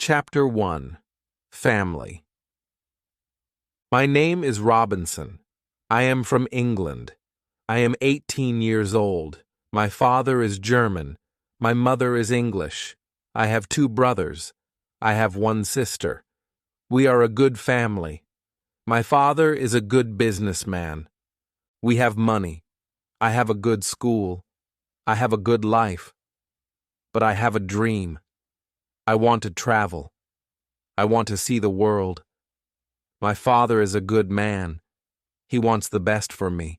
Chapter 1. Family. My name is Robinson. I am from England. I am 18 years old. My father is German. My mother is English. I have 2 brothers. I have 1 sister. We are a good family. My father is a good businessman. We have money. I have a good school. I have a good life. But I have a dream. I want to travel. I want to see the world. My father is a good man. He wants the best for me.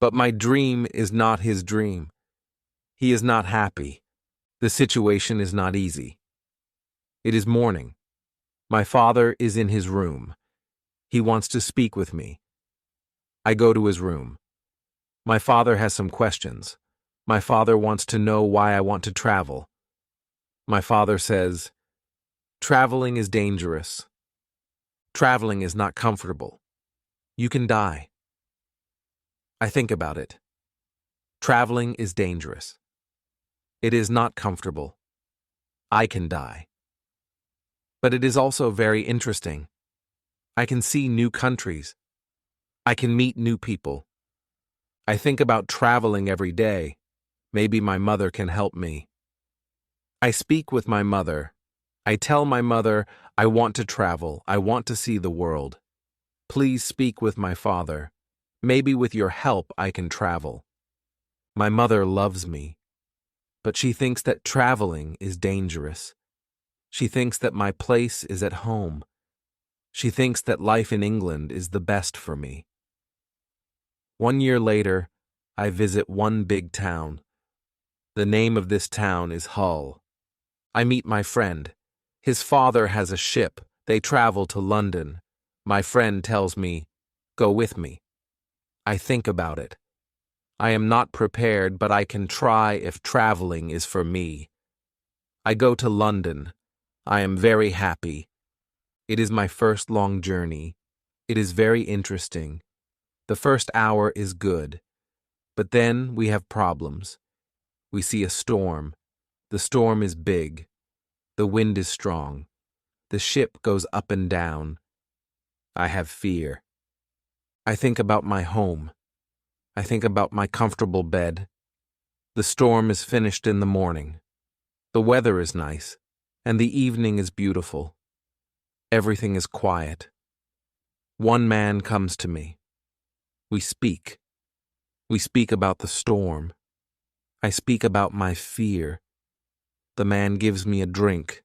But my dream is not his dream. He is not happy. The situation is not easy. It is morning. My father is in his room. He wants to speak with me. I go to his room. My father has some questions. My father wants to know why I want to travel. My father says, "Traveling is dangerous. Traveling is not comfortable. You can die." I think about it. Traveling is dangerous. It is not comfortable. I can die. But it is also very interesting. I can see new countries. I can meet new people. I think about traveling every day. Maybe my mother can help me. I speak with my mother. I tell my mother, I want to travel. I want to see the world. Please speak with my father. Maybe with your help I can travel. My mother loves me, but she thinks that traveling is dangerous. She thinks that my place is at home. She thinks that life in England is the best for me. 1 year later, I visit one big town. The name of this town is Hull. I meet my friend. His father has a ship. They travel to London. My friend tells me, "Go with me." I think about it. I am not prepared, but I can try if traveling is for me. I go to London. I am very happy. It is my first long journey. It is very interesting. The first hour is good. But then we have problems. We see a storm. The storm is big. The wind is strong. The ship goes up and down. I have fear. I think about my home. I think about my comfortable bed. The storm is finished in the morning. The weather is nice, and the evening is beautiful. Everything is quiet. One man comes to me. We speak. We speak about the storm. I speak about my fear. The man gives me a drink.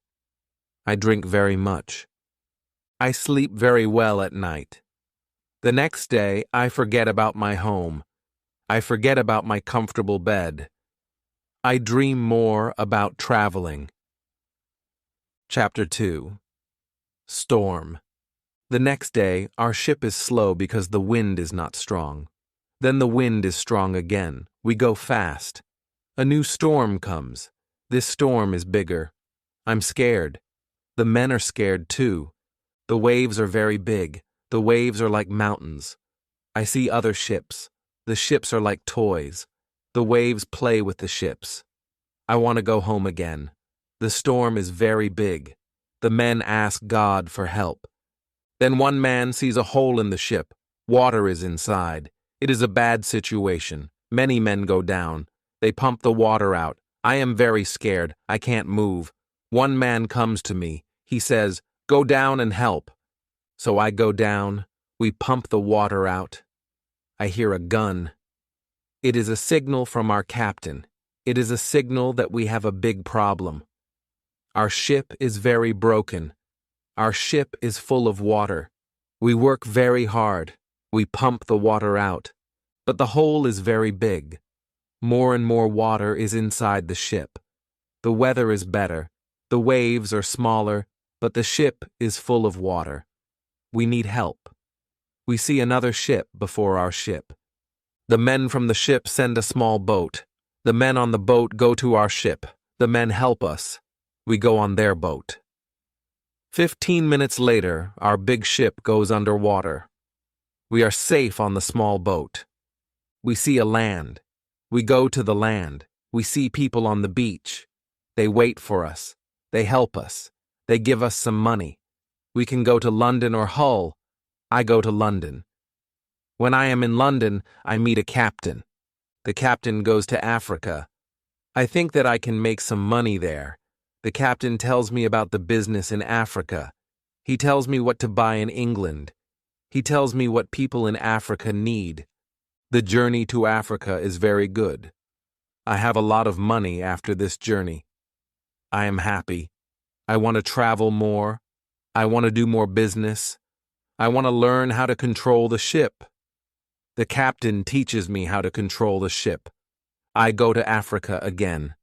I drink very much. I sleep very well at night. The next day, I forget about my home. I forget about my comfortable bed. I dream more about traveling. Chapter 2. Storm. The next day, our ship is slow because the wind is not strong. Then the wind is strong again. We go fast. A new storm comes. This storm is bigger. I'm scared. The men are scared too. The waves are very big. The waves are like mountains. I see other ships. The ships are like toys. The waves play with the ships. I want to go home again. The storm is very big. The men ask God for help. Then one man sees a hole in the ship. Water is inside. It is a bad situation. Many men go down. They pump the water out. I am very scared. I can't move. One man comes to me. He says, "Go down and help." So I go down. We pump the water out. I hear a gun. It is a signal from our captain. It is a signal that we have a big problem. Our ship is very broken. Our ship is full of water. We work very hard. We pump the water out. But the hole is very big. More and more water is inside the ship. The weather is better. The waves are smaller, but the ship is full of water. We need help. We see another ship before our ship. The men from the ship send a small boat. The men on the boat go to our ship. The men help us. We go on their boat. 15 minutes later, our big ship goes underwater. We are safe on the small boat. We see a land. We go to the land. We see people on the beach. They wait for us. They help us. They give us some money. We can go to London or Hull. I go to London. When I am in London, I meet a captain. The captain goes to Africa. I think that I can make some money there. The captain tells me about the business in Africa. He tells me what to buy in England. He tells me what people in Africa need. The journey to Africa is very good. I have a lot of money after this journey. I am happy. I want to travel more. I want to do more business. I want to learn how to control the ship. The captain teaches me how to control the ship. I go to Africa again.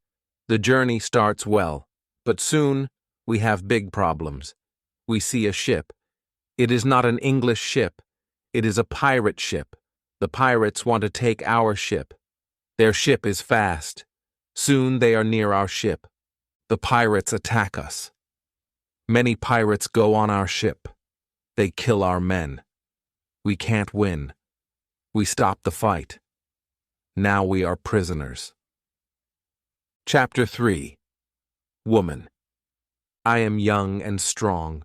The journey starts well, but soon we have big problems. We see a ship. It is not an English ship. It is a pirate ship. The pirates want to take our ship. Their ship is fast. Soon they are near our ship. The pirates attack us. Many pirates go on our ship. They kill our men. We can't win. We stop the fight. Now we are prisoners. Chapter 3. Woman. I am young and strong.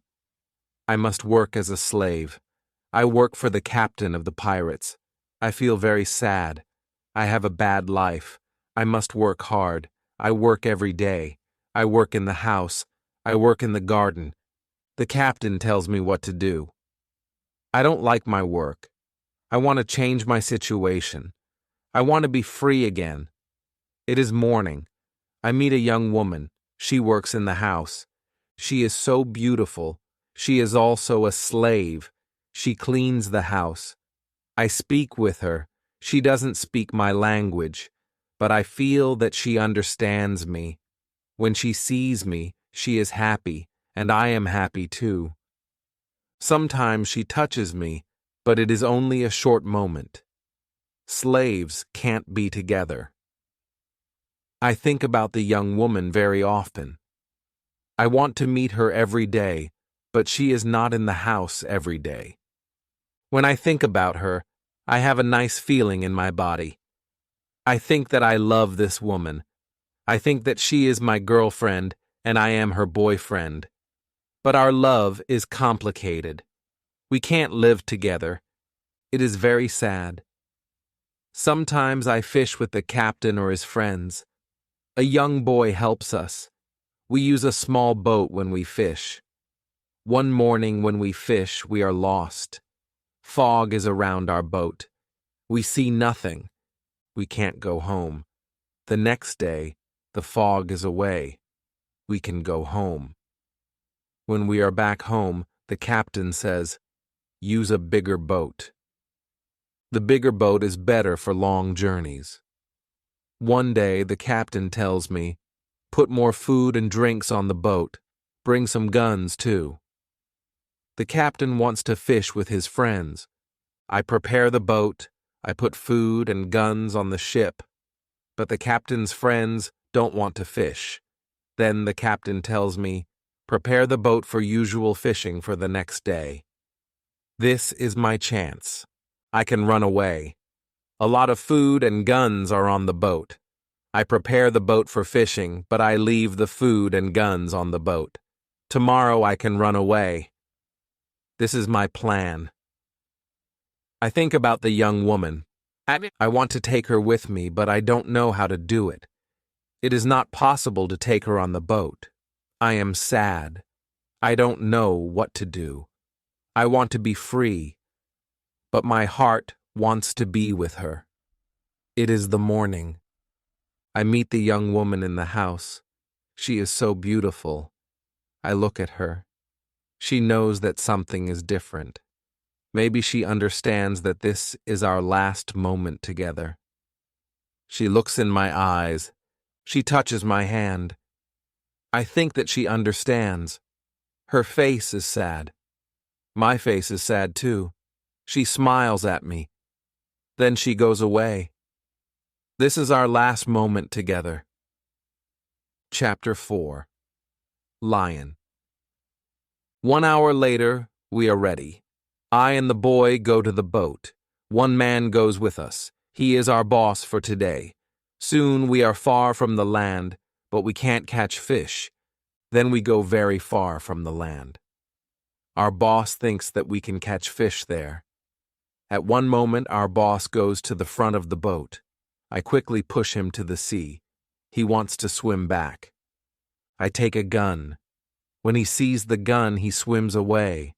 I must work as a slave. I work for the captain of the pirates. I feel very sad. I have a bad life. I must work hard. I work every day. I work in the house. I work in the garden. The captain tells me what to do. I don't like my work. I want to change my situation. I want to be free again. It is morning. I meet a young woman. She works in the house. She is so beautiful. She is also a slave. She cleans the house. I speak with her. She doesn't speak my language, but I feel that she understands me. When she sees me, she is happy, and I am happy too. Sometimes she touches me, but it is only a short moment. Slaves can't be together. I think about the young woman very often. I want to meet her every day, but she is not in the house every day. When I think about her, I have a nice feeling in my body. I think that I love this woman. I think that she is my girlfriend and I am her boyfriend. But our love is complicated. We can't live together. It is very sad. Sometimes I fish with the captain or his friends. A young boy helps us. We use a small boat when we fish. One morning when we fish, we are lost. Fog is around our boat. We see nothing. We can't go home. The next day, the fog is away. We can go home. When we are back home, the captain says, "Use a bigger boat." The bigger boat is better for long journeys. One day, the captain tells me, "Put more food and drinks on the boat. Bring some guns, too." The captain wants to fish with his friends. I prepare the boat. I put food and guns on the ship. But the captain's friends don't want to fish. Then the captain tells me, "Prepare the boat for usual fishing for the next day." This is my chance. I can run away. A lot of food and guns are on the boat. I prepare the boat for fishing, but I leave the food and guns on the boat. Tomorrow I can run away. This is my plan. I think about the young woman. I want to take her with me, but I don't know how to do it. It is not possible to take her on the boat. I am sad. I don't know what to do. I want to be free, but my heart wants to be with her. It is the morning. I meet the young woman in the house. She is so beautiful. I look at her. She knows that something is different. Maybe she understands that this is our last moment together. She looks in my eyes. She touches my hand. I think that she understands. Her face is sad. My face is sad too. She smiles at me. Then she goes away. This is our last moment together. Chapter 4. Lion. 1 hour later, we are ready. I and the boy go to the boat. One man goes with us. He is our boss for today. Soon we are far from the land, but we can't catch fish. Then we go very far from the land. Our boss thinks that we can catch fish there. At one moment, our boss goes to the front of the boat. I quickly push him to the sea. He wants to swim back. I take a gun. When he sees the gun, he swims away.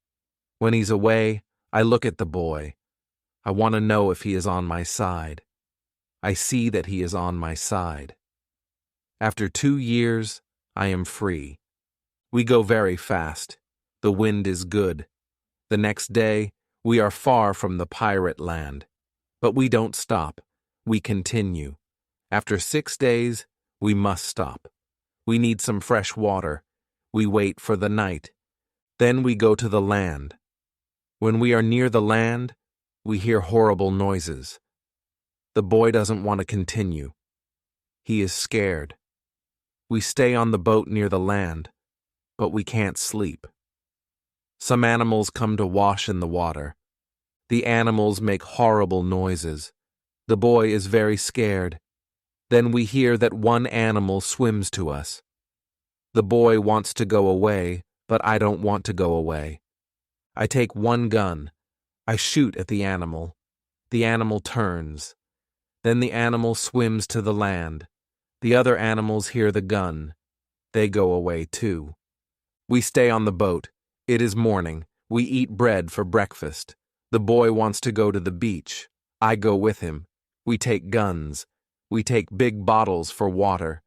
When he's away, I look at the boy. I want to know if he is on my side. I see that he is on my side. After 2 years, I am free. We go very fast. The wind is good. The next day, we are far from the pirate land. But we don't stop. We continue. After 6 days, we must stop. We need some fresh water. We wait for the night. Then we go to the land. When we are near the land, we hear horrible noises. The boy doesn't want to continue. He is scared. We stay on the boat near the land, but we can't sleep. Some animals come to wash in the water. The animals make horrible noises. The boy is very scared. Then we hear that one animal swims to us. The boy wants to go away, but I don't want to go away. I take one gun. I shoot at the animal. The animal turns. Then the animal swims to the land. The other animals hear the gun. They go away too. We stay on the boat. It is morning. We eat bread for breakfast. The boy wants to go to the beach. I go with him. We take guns. We take big bottles for water.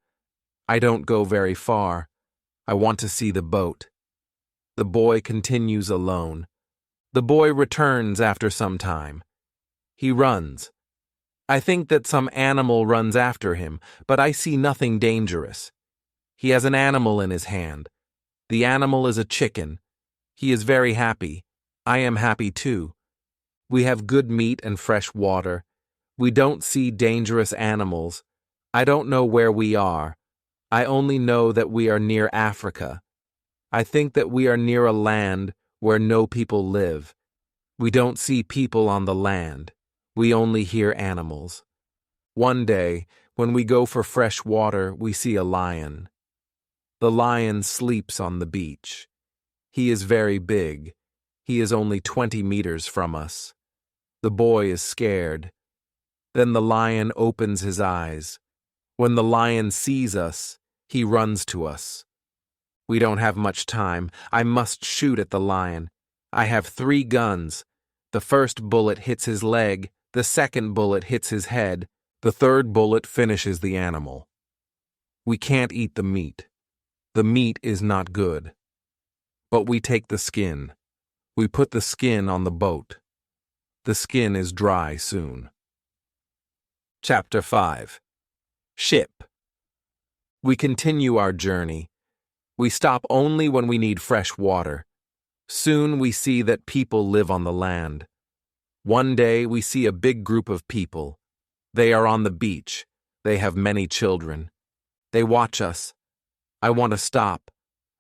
I don't go very far. I want to see the boat. The boy continues alone. The boy returns after some time. He runs. I think that some animal runs after him, but I see nothing dangerous. He has an animal in his hand. The animal is a chicken. He is very happy. I am happy too. We have good meat and fresh water. We don't see dangerous animals. I don't know where we are. I only know that we are near Africa. I think that we are near a land where no people live. We don't see people on the land. We only hear animals. One day, when we go for fresh water, we see a lion. The lion sleeps on the beach. He is very big. He is only 20 meters from us. The boy is scared. Then the lion opens his eyes. When the lion sees us, he runs to us. We don't have much time. I must shoot at the lion. I have 3 guns. The first bullet hits his leg. The second bullet hits his head. The third bullet finishes the animal. We can't eat the meat. The meat is not good. But we take the skin. We put the skin on the boat. The skin is dry soon. Chapter 5. Ship. We continue our journey. We stop only when we need fresh water. Soon we see that people live on the land. One day we see a big group of people. They are on the beach. They have many children. They watch us. I want to stop.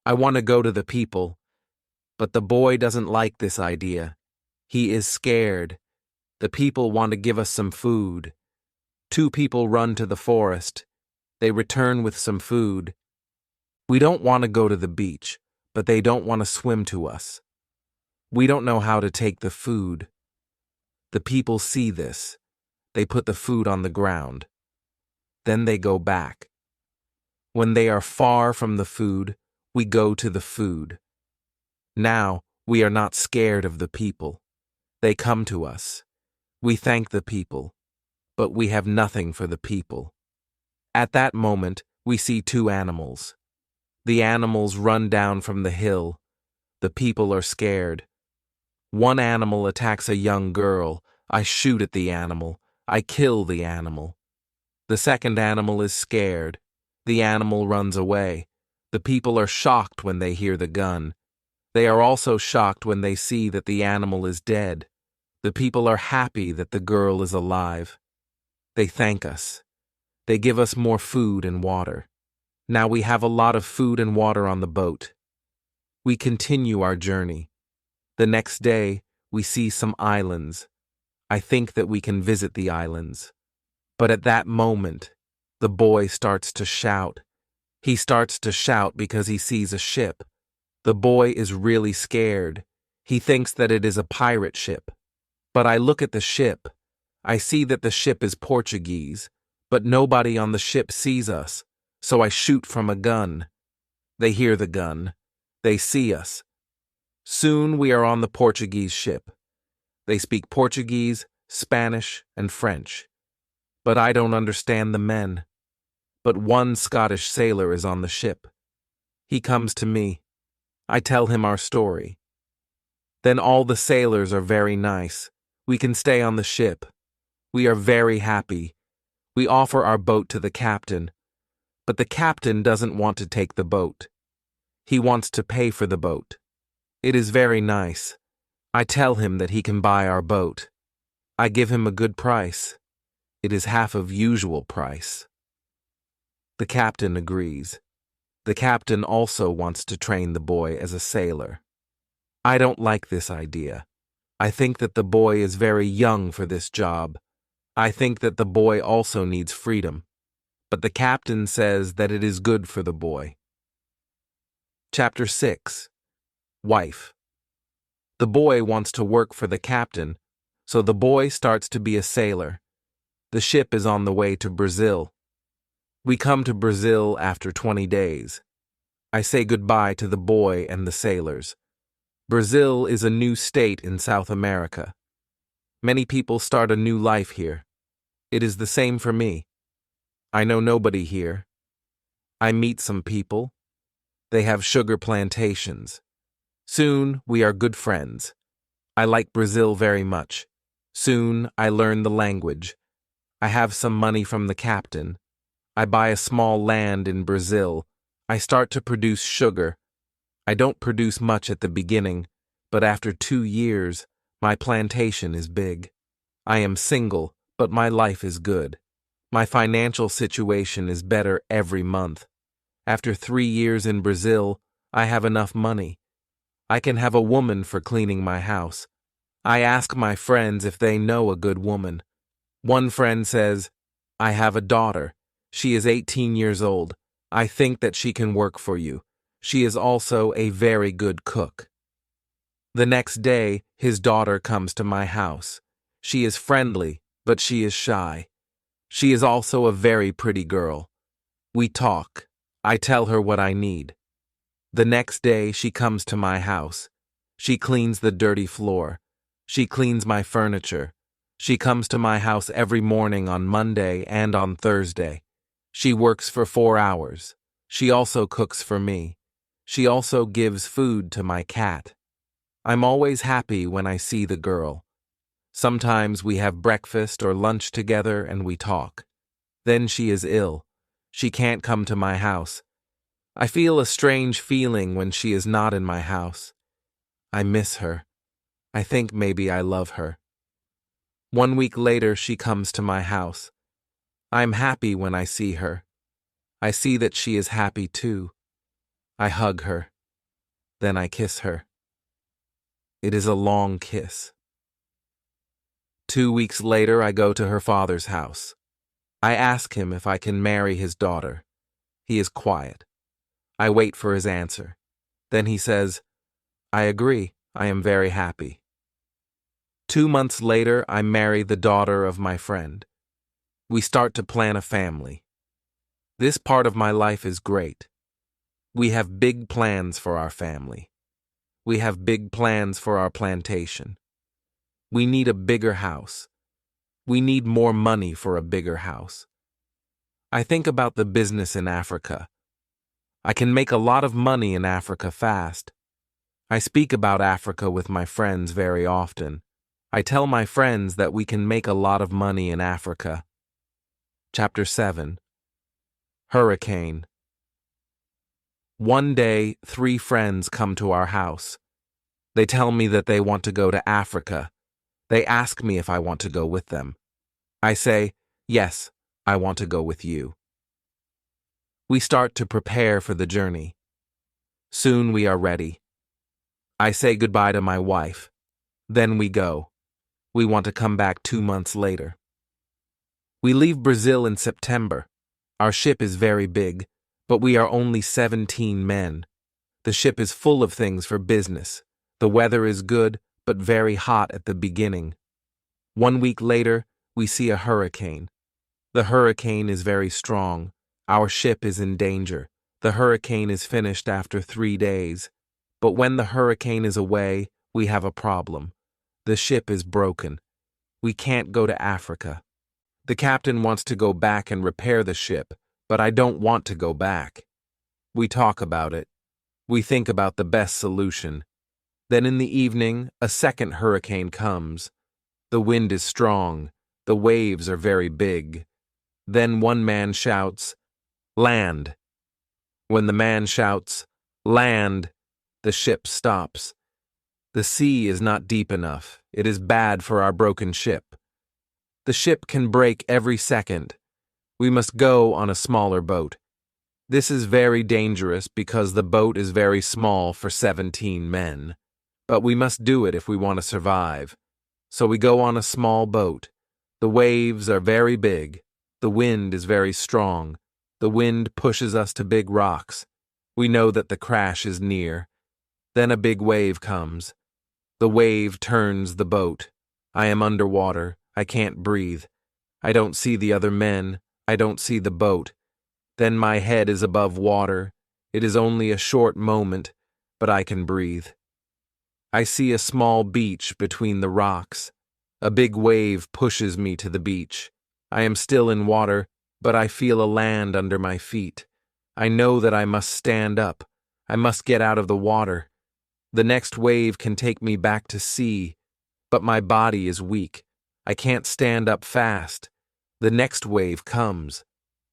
I want to go to the people. But the boy doesn't like this idea. He is scared. The people want to give us some food. 2 people run to the forest. They return with some food. We don't want to go to the beach, but they don't want to swim to us. We don't know how to take the food. The people see this. They put the food on the ground. Then they go back. When they are far from the food, we go to the food. Now, we are not scared of the people. They come to us. We thank the people, but we have nothing for the people. At that moment, we see 2 animals. The animals run down from the hill. The people are scared. One animal attacks a young girl. I shoot at the animal. I kill the animal. The second animal is scared. The animal runs away. The people are shocked when they hear the gun. They are also shocked when they see that the animal is dead. The people are happy that the girl is alive. They thank us. They give us more food and water. Now we have a lot of food and water on the boat. We continue our journey. The next day, we see some islands. I think that we can visit the islands. But at that moment, the boy starts to shout. He starts to shout because he sees a ship. The boy is really scared. He thinks that it is a pirate ship. But I look at the ship. I see that the ship is Portuguese, but nobody on the ship sees us, so I shoot from a gun. They hear the gun. They see us. Soon we are on the Portuguese ship. They speak Portuguese, Spanish, and French. But I don't understand the men. But one Scottish sailor is on the ship. He comes to me. I tell him our story. Then all the sailors are very nice. We can stay on the ship. We are very happy. We offer our boat to the captain. But the captain doesn't want to take the boat. He wants to pay for the boat. It is very nice. I tell him that he can buy our boat. I give him a good price. It is half of usual price. The captain agrees. The captain also wants to train the boy as a sailor. I don't like this idea. I think that the boy is very young for this job. I think that the boy also needs freedom. But the captain says that it is good for the boy. Chapter 6. Wife. The boy wants to work for the captain, so the boy starts to be a sailor. The ship is on the way to Brazil. We come to Brazil after 20 days. I say goodbye to the boy and the sailors. Brazil is a new state in South America. Many people start a new life here. It is the same for me. I know nobody here. I meet some people. They have sugar plantations. Soon we are good friends. I like Brazil very much. Soon I learn the language. I have some money from the captain. I buy a small land in Brazil. I start to produce sugar. I don't produce much at the beginning, but after 2 years, my plantation is big. I am single, but my life is good. My financial situation is better every month. After 3 years in Brazil, I have enough money. I can have a woman for cleaning my house. I ask my friends if they know a good woman. One friend says, I have a daughter. She is 18 years old. I think that she can work for you. She is also a very good cook. The next day, his daughter comes to my house. She is friendly, but she is shy. She is also a very pretty girl. We talk. I tell her what I need. The next day, she comes to my house. She cleans the dirty floor. She cleans my furniture. She comes to my house every morning on Monday and on Thursday. She works for 4 hours. She also cooks for me. She also gives food to my cat. I'm always happy when I see the girl. Sometimes we have breakfast or lunch together and we talk. Then she is ill. She can't come to my house. I feel a strange feeling when she is not in my house. I miss her. I think maybe I love her. 1 week later, she comes to my house. I'm happy when I see her. I see that she is happy too. I hug her. Then I kiss her. It is a long kiss. 2 weeks later, I go to her father's house. I ask him if I can marry his daughter. He is quiet. I wait for his answer. Then he says, I agree. I am very happy. 2 months later, I marry the daughter of my friend. We start to plan a family. This part of my life is great. We have big plans for our family. We have big plans for our plantation. We need a bigger house. We need more money for a bigger house. I think about the business in Africa. I can make a lot of money in Africa fast. I speak about Africa with my friends very often. I tell my friends that we can make a lot of money in Africa. Chapter 7. Hurricane. One day, 3 friends come to our house. They tell me that they want to go to Africa. They ask me if I want to go with them. I say, yes, I want to go with you. We start to prepare for the journey. Soon we are ready. I say goodbye to my wife. Then we go. We want to come back 2 months later. We leave Brazil in September. Our ship is very big, but we are only 17 men. The ship is full of things for business. The weather is good, but very hot at the beginning. 1 week later, we see a hurricane. The hurricane is very strong. Our ship is in danger. The hurricane is finished after 3 days. But when the hurricane is away, we have a problem. The ship is broken. We can't go to Africa. The captain wants to go back and repair the ship, but I don't want to go back. We talk about it. We think about the best solution. Then in the evening, a second hurricane comes. The wind is strong. The waves are very big. Then one man shouts, "Land." When the man shouts, "Land," the ship stops. The sea is not deep enough. It is bad for our broken ship. The ship can break every second. We must go on a smaller boat. This is very dangerous because the boat is very small for 17 men. But we must do it if we want to survive. So we go on a small boat. The waves are very big. The wind is very strong. The wind pushes us to big rocks. We know that the crash is near. Then a big wave comes. The wave turns the boat. I am underwater. I can't breathe. I don't see the other men. I don't see the boat. Then my head is above water. It is only a short moment, but I can breathe. I see a small beach between the rocks. A big wave pushes me to the beach. I am still in water, but I feel a land under my feet. I know that I must stand up. I must get out of the water. The next wave can take me back to sea, but my body is weak. I can't stand up fast. The next wave comes.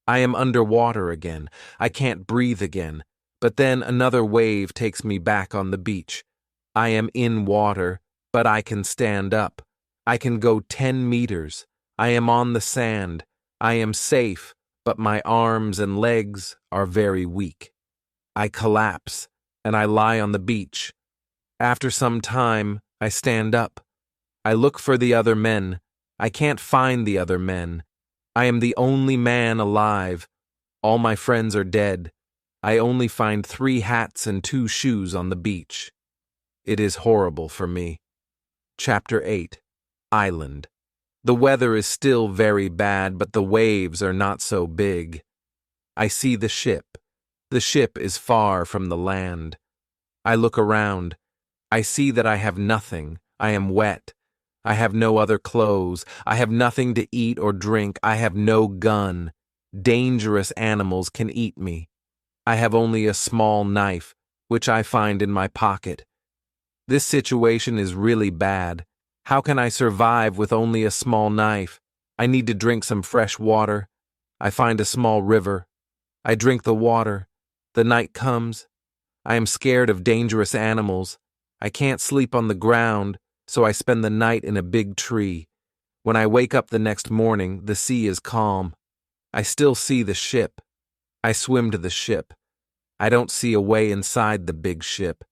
I am underwater again. I can't breathe again. But then another wave takes me back on the beach. I am in water, but I can stand up. I can go 10 meters. I am on the sand. I am safe, but my arms and legs are very weak. I collapse, and I lie on the beach. After some time, I stand up. I look for the other men. I can't find the other men. I am the only man alive. All my friends are dead. I only find 3 hats and 2 shoes on the beach. It is horrible for me. Chapter 8. Island. The weather is still very bad, but the waves are not so big. I see the ship. The ship is far from the land. I look around. I see that I have nothing. I am wet. I have no other clothes. I have nothing to eat or drink. I have no gun. Dangerous animals can eat me. I have only a small knife, which I find in my pocket. This situation is really bad. How can I survive with only a small knife? I need to drink some fresh water. I find a small river. I drink the water. The night comes. I am scared of dangerous animals. I can't sleep on the ground, so I spend the night in a big tree. When I wake up the next morning, the sea is calm. I still see the ship. I swim to the ship. I don't see a way inside the big ship.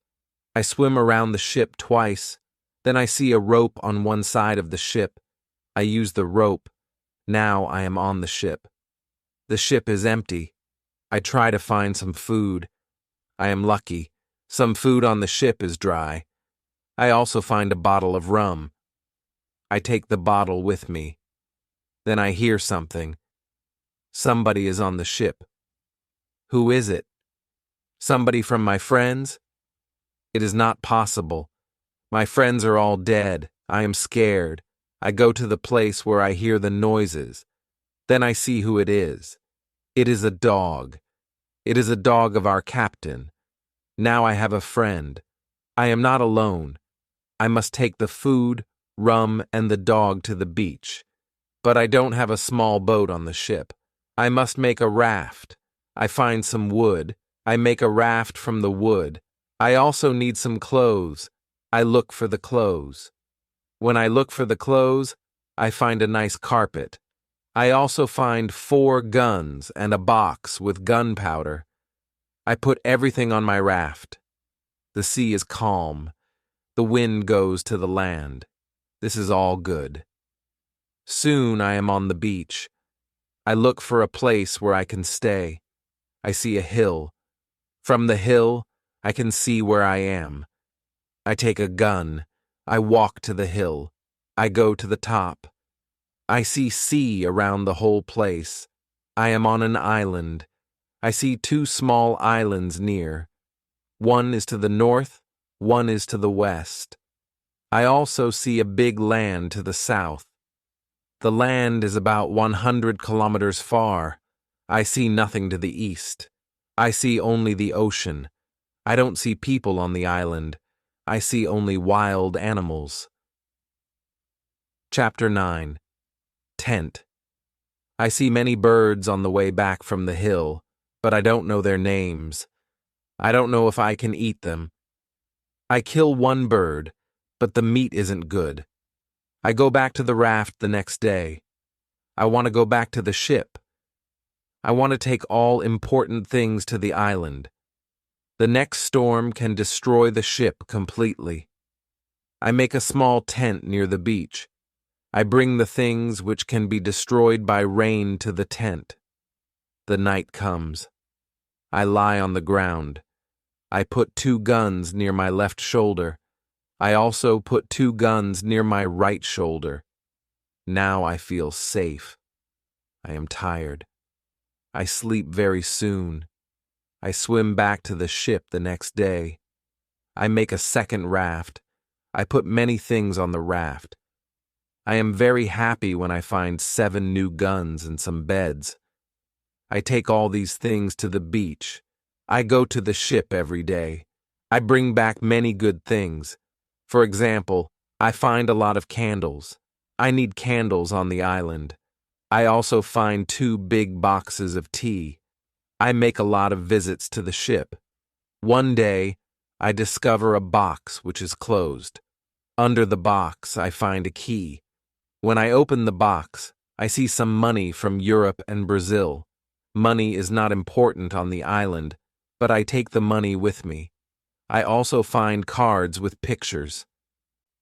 I swim around the ship twice. Then I see a rope on one side of the ship. I use the rope. Now I am on the ship. The ship is empty. I try to find some food. I am lucky. Some food on the ship is dry. I also find a bottle of rum. I take the bottle with me. Then I hear something. Somebody is on the ship. Who is it? Somebody from my friends? It is not possible. My friends are all dead. I am scared. I go to the place where I hear the noises. Then I see who it is. It is a dog. It is a dog of our captain. Now I have a friend. I am not alone. I must take the food, rum, and the dog to the beach. But I don't have a small boat on the ship. I must make a raft. I find some wood. I make a raft from the wood. I also need some clothes. I look for the clothes. When I look for the clothes, I find a nice carpet. I also find 4 guns and a box with gunpowder. I put everything on my raft. The sea is calm. The wind goes to the land. This is all good. Soon I am on the beach. I look for a place where I can stay. I see a hill. From the hill, I can see where I am. I take a gun. I walk to the hill. I go to the top. I see sea around the whole place. I am on an island. I see two small islands near. One is to the north, one is to the west. I also see a big land to the south. The land is about 100 kilometers far. I see nothing to the east. I see only the ocean. I don't see people on the island. I see only wild animals. Chapter 9. Tent. I see many birds on the way back from the hill, but I don't know their names. I don't know if I can eat them. I kill one bird, but the meat isn't good. I go back to the raft the next day. I want to go back to the ship. I want to take all important things to the island. The next storm can destroy the ship completely. I make a small tent near the beach. I bring the things which can be destroyed by rain to the tent. The night comes. I lie on the ground. I put 2 guns near my left shoulder. I also put 2 guns near my right shoulder. Now I feel safe. I am tired. I sleep very soon. I swim back to the ship the next day. I make a second raft. I put many things on the raft. I am very happy when I find 7 new guns and some beds. I take all these things to the beach. I go to the ship every day. I bring back many good things. For example, I find a lot of candles. I need candles on the island. I also find 2 big boxes of tea. I make a lot of visits to the ship. One day, I discover a box which is closed. Under the box, I find a key. When I open the box, I see some money from Europe and Brazil. Money is not important on the island, but I take the money with me. I also find cards with pictures.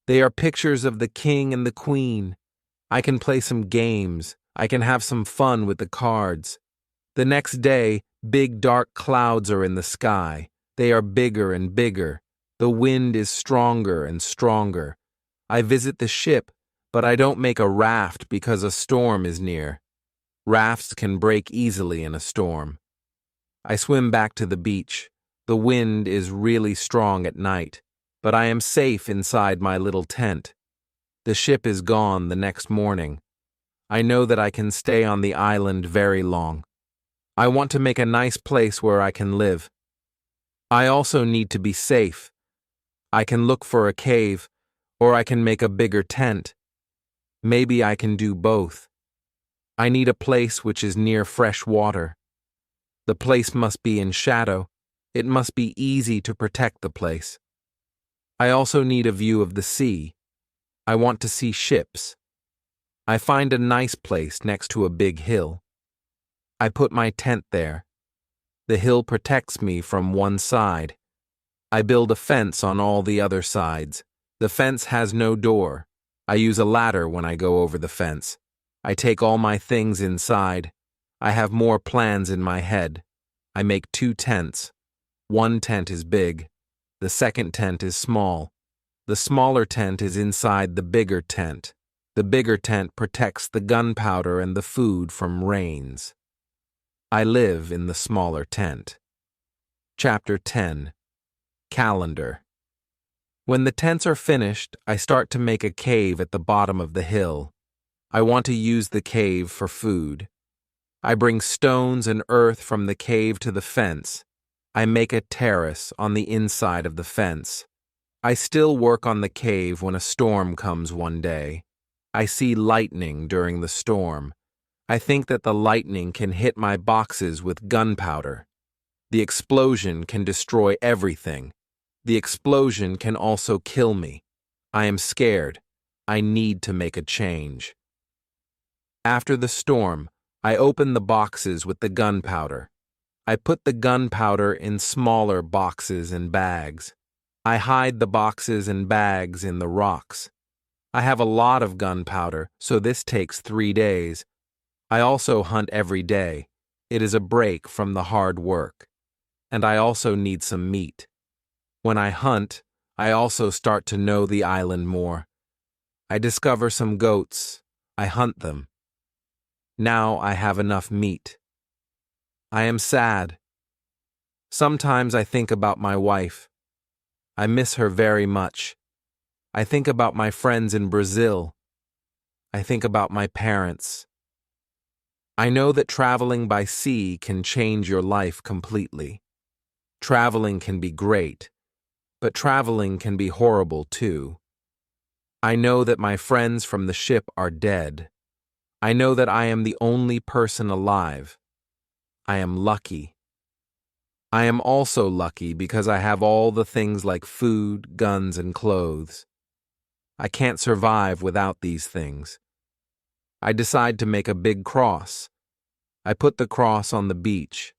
They are pictures of the king and the queen. I can play some games. I can have some fun with the cards. The next day, big dark clouds are in the sky. They are bigger and bigger. The wind is stronger and stronger. I visit the ship, but I don't make a raft because a storm is near. Rafts can break easily in a storm. I swim back to the beach. The wind is really strong at night, but I am safe inside my little tent. The ship is gone the next morning. I know that I can stay on the island very long. I want to make a nice place where I can live. I also need to be safe. I can look for a cave, or I can make a bigger tent. Maybe I can do both. I need a place which is near fresh water. The place must be in shadow. It must be easy to protect the place. I also need a view of the sea. I want to see ships. I find a nice place next to a big hill. I put my tent there. The hill protects me from one side. I build a fence on all the other sides. The fence has no door. I use a ladder when I go over the fence. I take all my things inside. I have more plans in my head. I make 2 tents. One tent is big. The second tent is small. The smaller tent is inside the bigger tent. The bigger tent protects the gunpowder and the food from rains. I live in the smaller tent. Chapter 10. Calendar. When the tents are finished, I start to make a cave at the bottom of the hill. I want to use the cave for food. I bring stones and earth from the cave to the fence. I make a terrace on the inside of the fence. I still work on the cave when a storm comes one day. I see lightning during the storm. I think that the lightning can hit my boxes with gunpowder. The explosion can destroy everything. The explosion can also kill me. I am scared. I need to make a change. After the storm, I open the boxes with the gunpowder. I put the gunpowder in smaller boxes and bags. I hide the boxes and bags in the rocks. I have a lot of gunpowder, so this takes 3 days. I also hunt every day. It is a break from the hard work. And I also need some meat. When I hunt, I also start to know the island more. I discover some goats. I hunt them. Now I have enough meat. I am sad. Sometimes I think about my wife. I miss her very much. I think about my friends in Brazil. I think about my parents. I know that traveling by sea can change your life completely. Traveling can be great, but traveling can be horrible too. I know that my friends from the ship are dead. I know that I am the only person alive. I am lucky. I am also lucky because I have all the things like food, guns, and clothes. I can't survive without these things. I decide to make a big cross. I put the cross on the beach.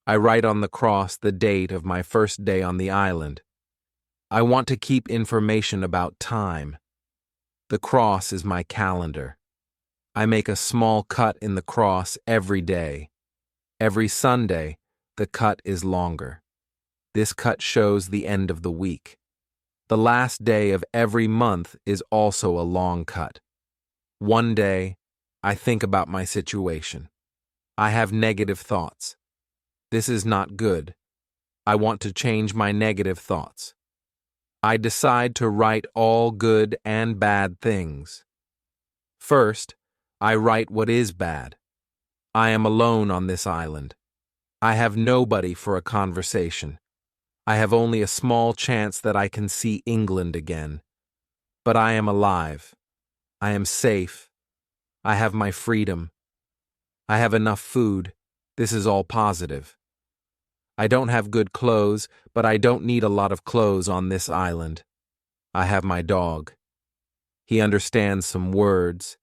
I write on the cross the date of my first day on the island. I want to keep information about time. The cross is my calendar. I make a small cut in the cross every day. Every Sunday, the cut is longer. This cut shows the end of the week. The last day of every month is also a long cut. One day, I think about my situation. I have negative thoughts. This is not good. I want to change my negative thoughts. I decide to write all good and bad things. First, I write what is bad. I am alone on this island. I have nobody for a conversation. I have only a small chance that I can see England again. But I am alive. I am safe. I have my freedom. I have enough food. This is all positive. I don't have good clothes, but I don't need a lot of clothes on this island. I have my dog. He understands some words.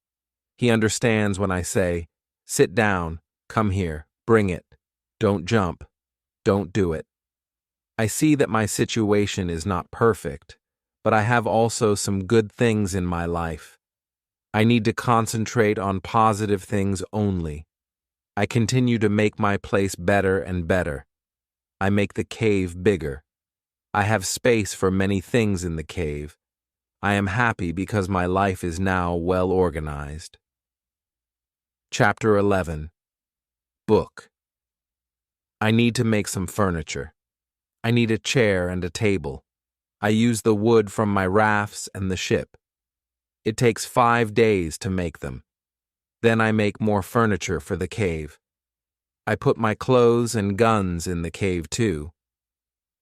He understands when I say, "Sit down, come here, bring it, don't jump, don't do it." I see that my situation is not perfect, but I have also some good things in my life. I need to concentrate on positive things only. I continue to make my place better and better. I make the cave bigger. I have space for many things in the cave. I am happy because my life is now well organized. Chapter 11. Book. I need to make some furniture. I need a chair and a table. I use the wood from my rafts and the ship. It takes 5 days to make them. Then I make more furniture for the cave. I put my clothes and guns in the cave too.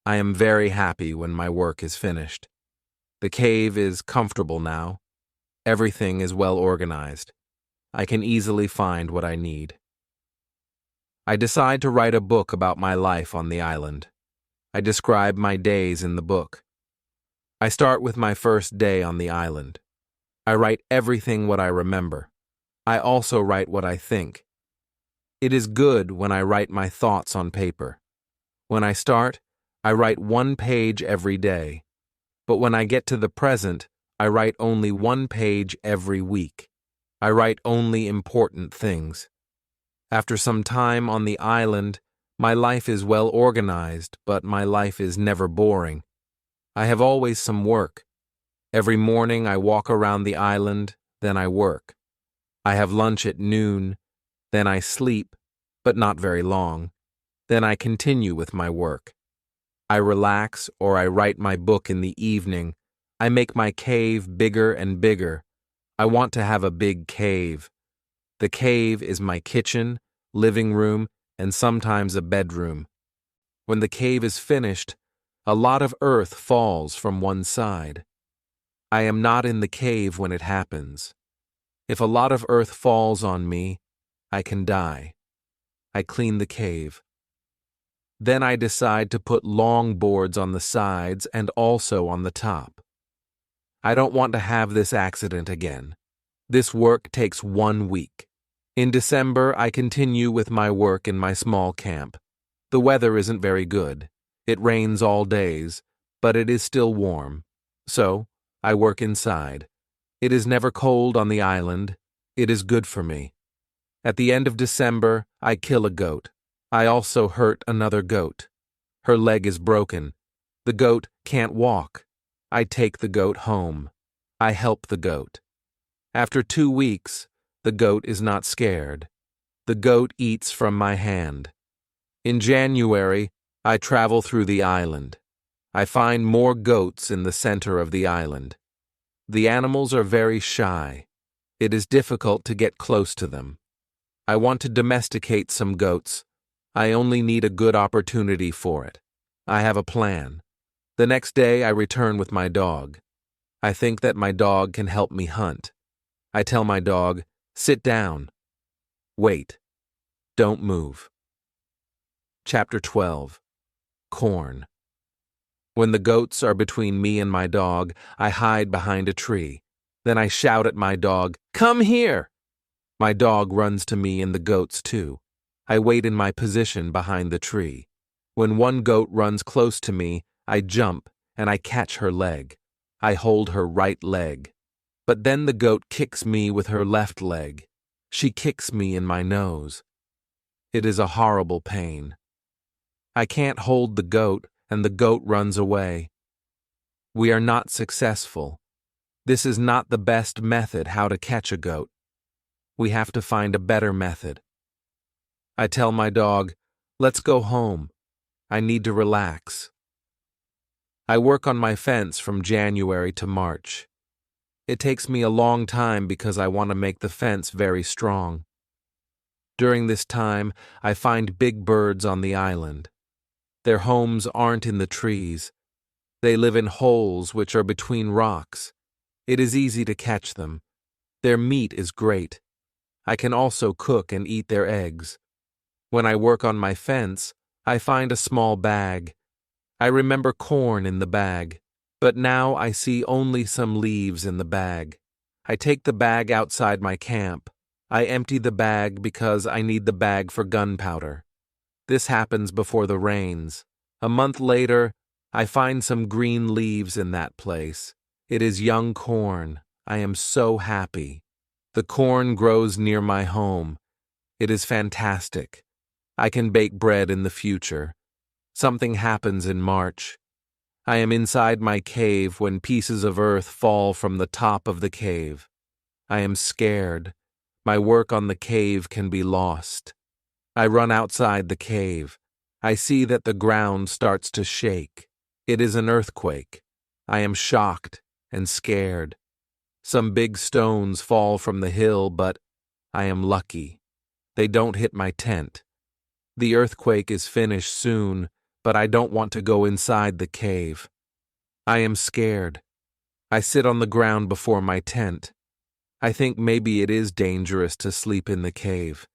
I am very happy when my work is finished. The cave is comfortable now. Everything is well organized. I can easily find what I need. I decide to write a book about my life on the island. I describe my days in the book. I start with my first day on the island. I write everything what I remember. I also write what I think. It is good when I write my thoughts on paper. When I start, I write 1 page every day. But when I get to the present, I write only 1 page every week. I write only important things. After some time on the island, my life is well organized, but my life is never boring. I have always some work. Every morning I walk around the island, then I work. I have lunch at noon, then I sleep, but not very long. Then I continue with my work. I relax or I write my book in the evening. I make my cave bigger and bigger. I want to have a big cave. The cave is my kitchen, living room, and sometimes a bedroom. When the cave is finished, a lot of earth falls from one side. I am not in the cave when it happens. If a lot of earth falls on me, I can die. I clean the cave. Then I decide to put long boards on the sides and also on the top. I don't want to have this accident again. This work takes 1 week. In December, I continue with my work in my small camp. The weather isn't very good. It rains all days, but it is still warm. So, I work inside. It is never cold on the island. It is good for me. At the end of December, I kill a goat. I also hurt another goat. Her leg is broken. The goat can't walk. I take the goat home. I help the goat. After 2 weeks, the goat is not scared. The goat eats from my hand. In January, I travel through the island. I find more goats in the center of the island. The animals are very shy. It is difficult to get close to them. I want to domesticate some goats. I only need a good opportunity for it. I have a plan. The next day I return with my dog. I think that my dog can help me hunt. I tell my dog, "Sit down. Wait. Don't move." Chapter 12. Corn. When the goats are between me and my dog, I hide behind a tree. Then I shout at my dog, "Come here!" My dog runs to me and the goats too. I wait in my position behind the tree. When one goat runs close to me, I jump and I catch her leg. I hold her right leg. But then the goat kicks me with her left leg. She kicks me in my nose. It is a horrible pain. I can't hold the goat, and the goat runs away. We are not successful. This is not the best method how to catch a goat. We have to find a better method. I tell my dog, "Let's go home. I need to relax." I work on my fence from January to March. It takes me a long time because I want to make the fence very strong. During this time, I find big birds on the island. Their homes aren't in the trees. They live in holes which are between rocks. It is easy to catch them. Their meat is great. I can also cook and eat their eggs. When I work on my fence, I find a small bag. I remember corn in the bag, but now I see only some leaves in the bag. I take the bag outside my camp. I empty the bag because I need the bag for gunpowder. This happens before the rains. A month later, I find some green leaves in that place. It is young corn. I am so happy. The corn grows near my home. It is fantastic. I can bake bread in the future. Something happens in March. I am inside my cave when pieces of earth fall from the top of the cave. I am scared. My work on the cave can be lost. I run outside the cave. I see that the ground starts to shake. It is an earthquake. I am shocked and scared. Some big stones fall from the hill, but I am lucky. They don't hit my tent. The earthquake is finished soon, but I don't want to go inside the cave. I am scared. I sit on the ground before my tent. I think maybe it is dangerous to sleep in the cave.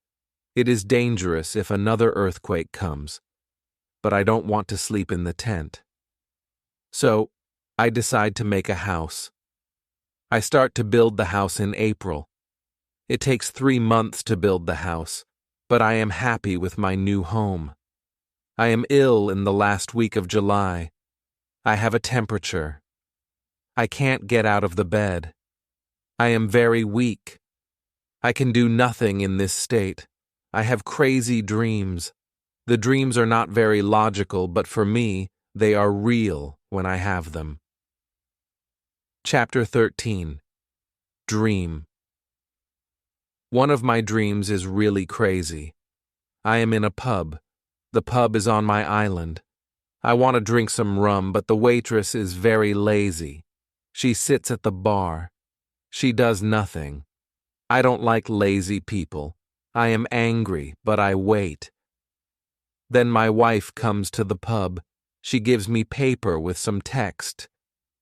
It is dangerous if another earthquake comes, but I don't want to sleep in the tent. So, I decide to make a house. I start to build the house in April. It takes 3 months to build the house, but I am happy with my new home. I am ill in the last week of July. I have a temperature. I can't get out of the bed. I am very weak. I can do nothing in this state. I have crazy dreams. The dreams are not very logical, but for me, they are real when I have them. Chapter 13. Dream. One of my dreams is really crazy. I am in a pub. The pub is on my island. I want to drink some rum, but the waitress is very lazy. She sits at the bar. She does nothing. I don't like lazy people. I am angry, but I wait. Then my wife comes to the pub. She gives me paper with some text.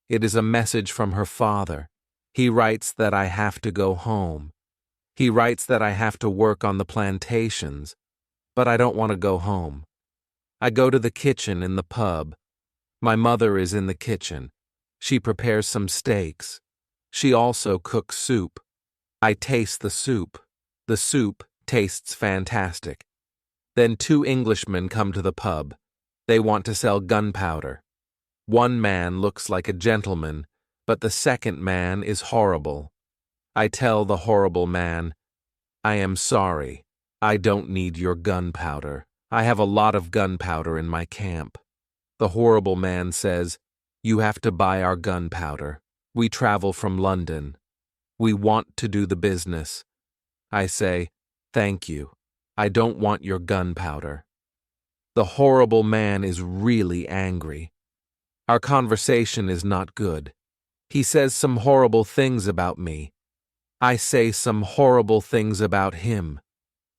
It is a message from her father. He writes that I have to go home. He writes that I have to work on the plantations, but I don't want to go home. I go to the kitchen in the pub. My mother is in the kitchen. She prepares some steaks. She also cooks soup. I taste the soup. The soup tastes fantastic. Then 2 Englishmen come to the pub. They want to sell gunpowder. One man looks like a gentleman, but the second man is horrible. I tell the horrible man, "I am sorry. I don't need your gunpowder. I have a lot of gunpowder in my camp. The horrible man says, "You have to buy our gunpowder. We travel from London. We want to do the business." I say, "Thank you. I don't want your gunpowder." The horrible man is really angry. Our conversation is not good. He says some horrible things about me. I say some horrible things about him.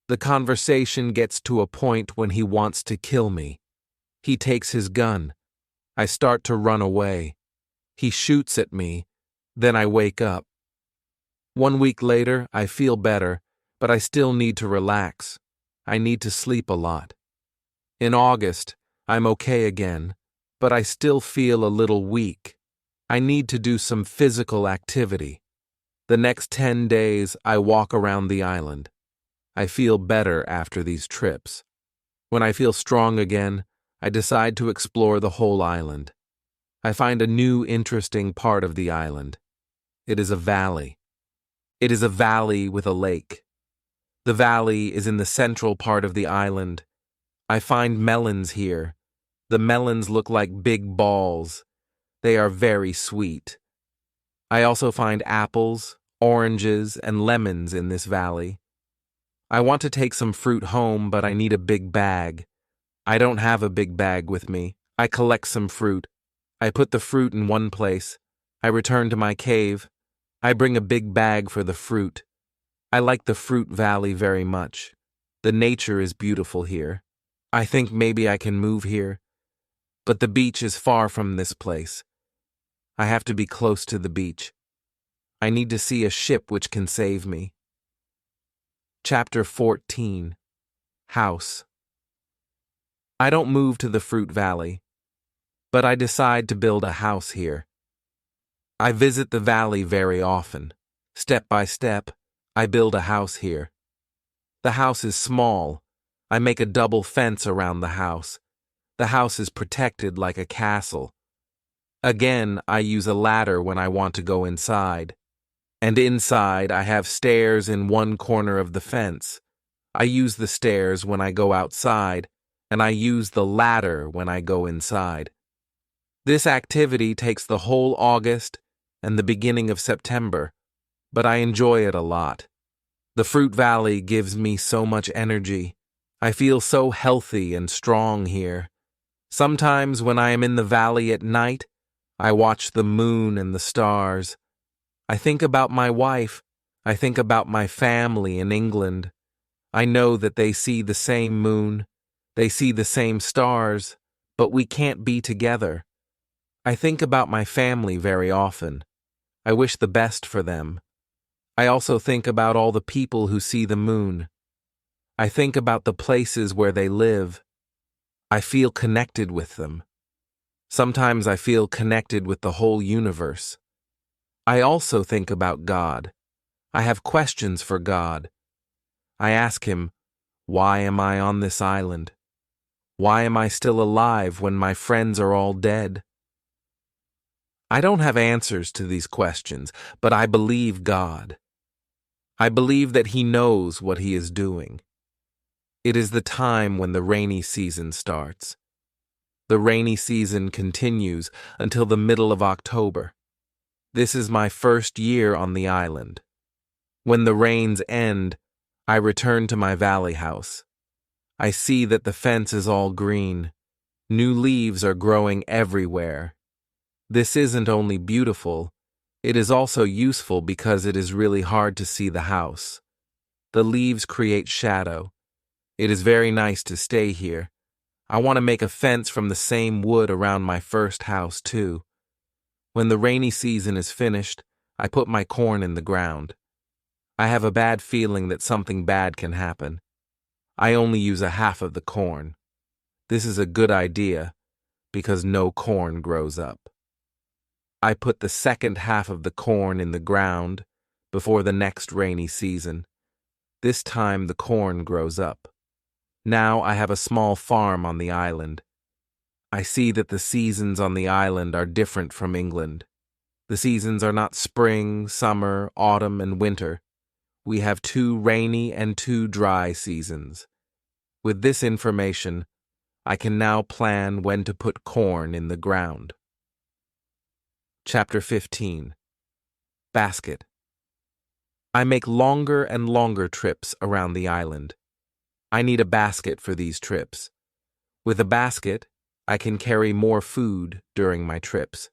The conversation gets to a point when he wants to kill me. He takes his gun. I start to run away. He shoots at me. Then I wake up. 1 week later, I feel better, but I still need to relax. I need to sleep a lot. In August, I'm okay again, but I still feel a little weak. I need to do some physical activity. The next 10 days, I walk around the island. I feel better after these trips. When I feel strong again, I decide to explore the whole island. I find a new interesting part of the island. It is a valley. It is a valley with a lake. The valley is in the central part of the island. I find melons here. The melons look like big balls. They are very sweet. I also find apples, oranges, and lemons in this valley. I want to take some fruit home, but I need a big bag. I don't have a big bag with me. I collect some fruit. I put the fruit in one place. I return to my cave. I bring a big bag for the fruit. I like the fruit valley very much. The nature is beautiful here. I think maybe I can move here, but the beach is far from this place. I have to be close to the beach. I need to see a ship which can save me. Chapter 14. House. I don't move to the fruit valley, but I decide to build a house here. I visit the valley very often. Step by step, I build a house here. The house is small. I make a double fence around the house. The house is protected like a castle. Again, I use a ladder when I want to go inside. And inside, I have stairs in one corner of the fence. I use the stairs when I go outside, and I use the ladder when I go inside. This activity takes the whole August and the beginning of September, but I enjoy it a lot. The fruit valley gives me so much energy. I feel so healthy and strong here. Sometimes when I am in the valley at night, I watch the moon and the stars. I think about my wife. I think about my family in England. I know that they see the same moon. They see the same stars, but we can't be together. I think about my family very often. I wish the best for them. I also think about all the people who see the moon. I think about the places where they live. I feel connected with them. Sometimes I feel connected with the whole universe. I also think about God. I have questions for God. I ask him, why am I on this island? Why am I still alive when my friends are all dead? I don't have answers to these questions, but I believe God. I believe that he knows what he is doing. It is the time when the rainy season starts. The rainy season continues until the middle of October. This is my first year on the island. When the rains end, I return to my valley house. I see that the fence is all green. New leaves are growing everywhere. This isn't only beautiful, it is also useful because it is really hard to see the house. The leaves create shadow. It is very nice to stay here. I want to make a fence from the same wood around my first house, too. When the rainy season is finished, I put my corn in the ground. I have a bad feeling that something bad can happen. I only use a half of the corn. This is a good idea because no corn grows up. I put the second half of the corn in the ground before the next rainy season. This time the corn grows up. Now I have a small farm on the island. I see that the seasons on the island are different from England. The seasons are not spring, summer, autumn, and winter. We have 2 rainy and 2 dry seasons. With this information, I can now plan when to put corn in the ground. Chapter 15. Basket. I make longer and longer trips around the island. I need a basket for these trips. With a basket, I can carry more food during my trips.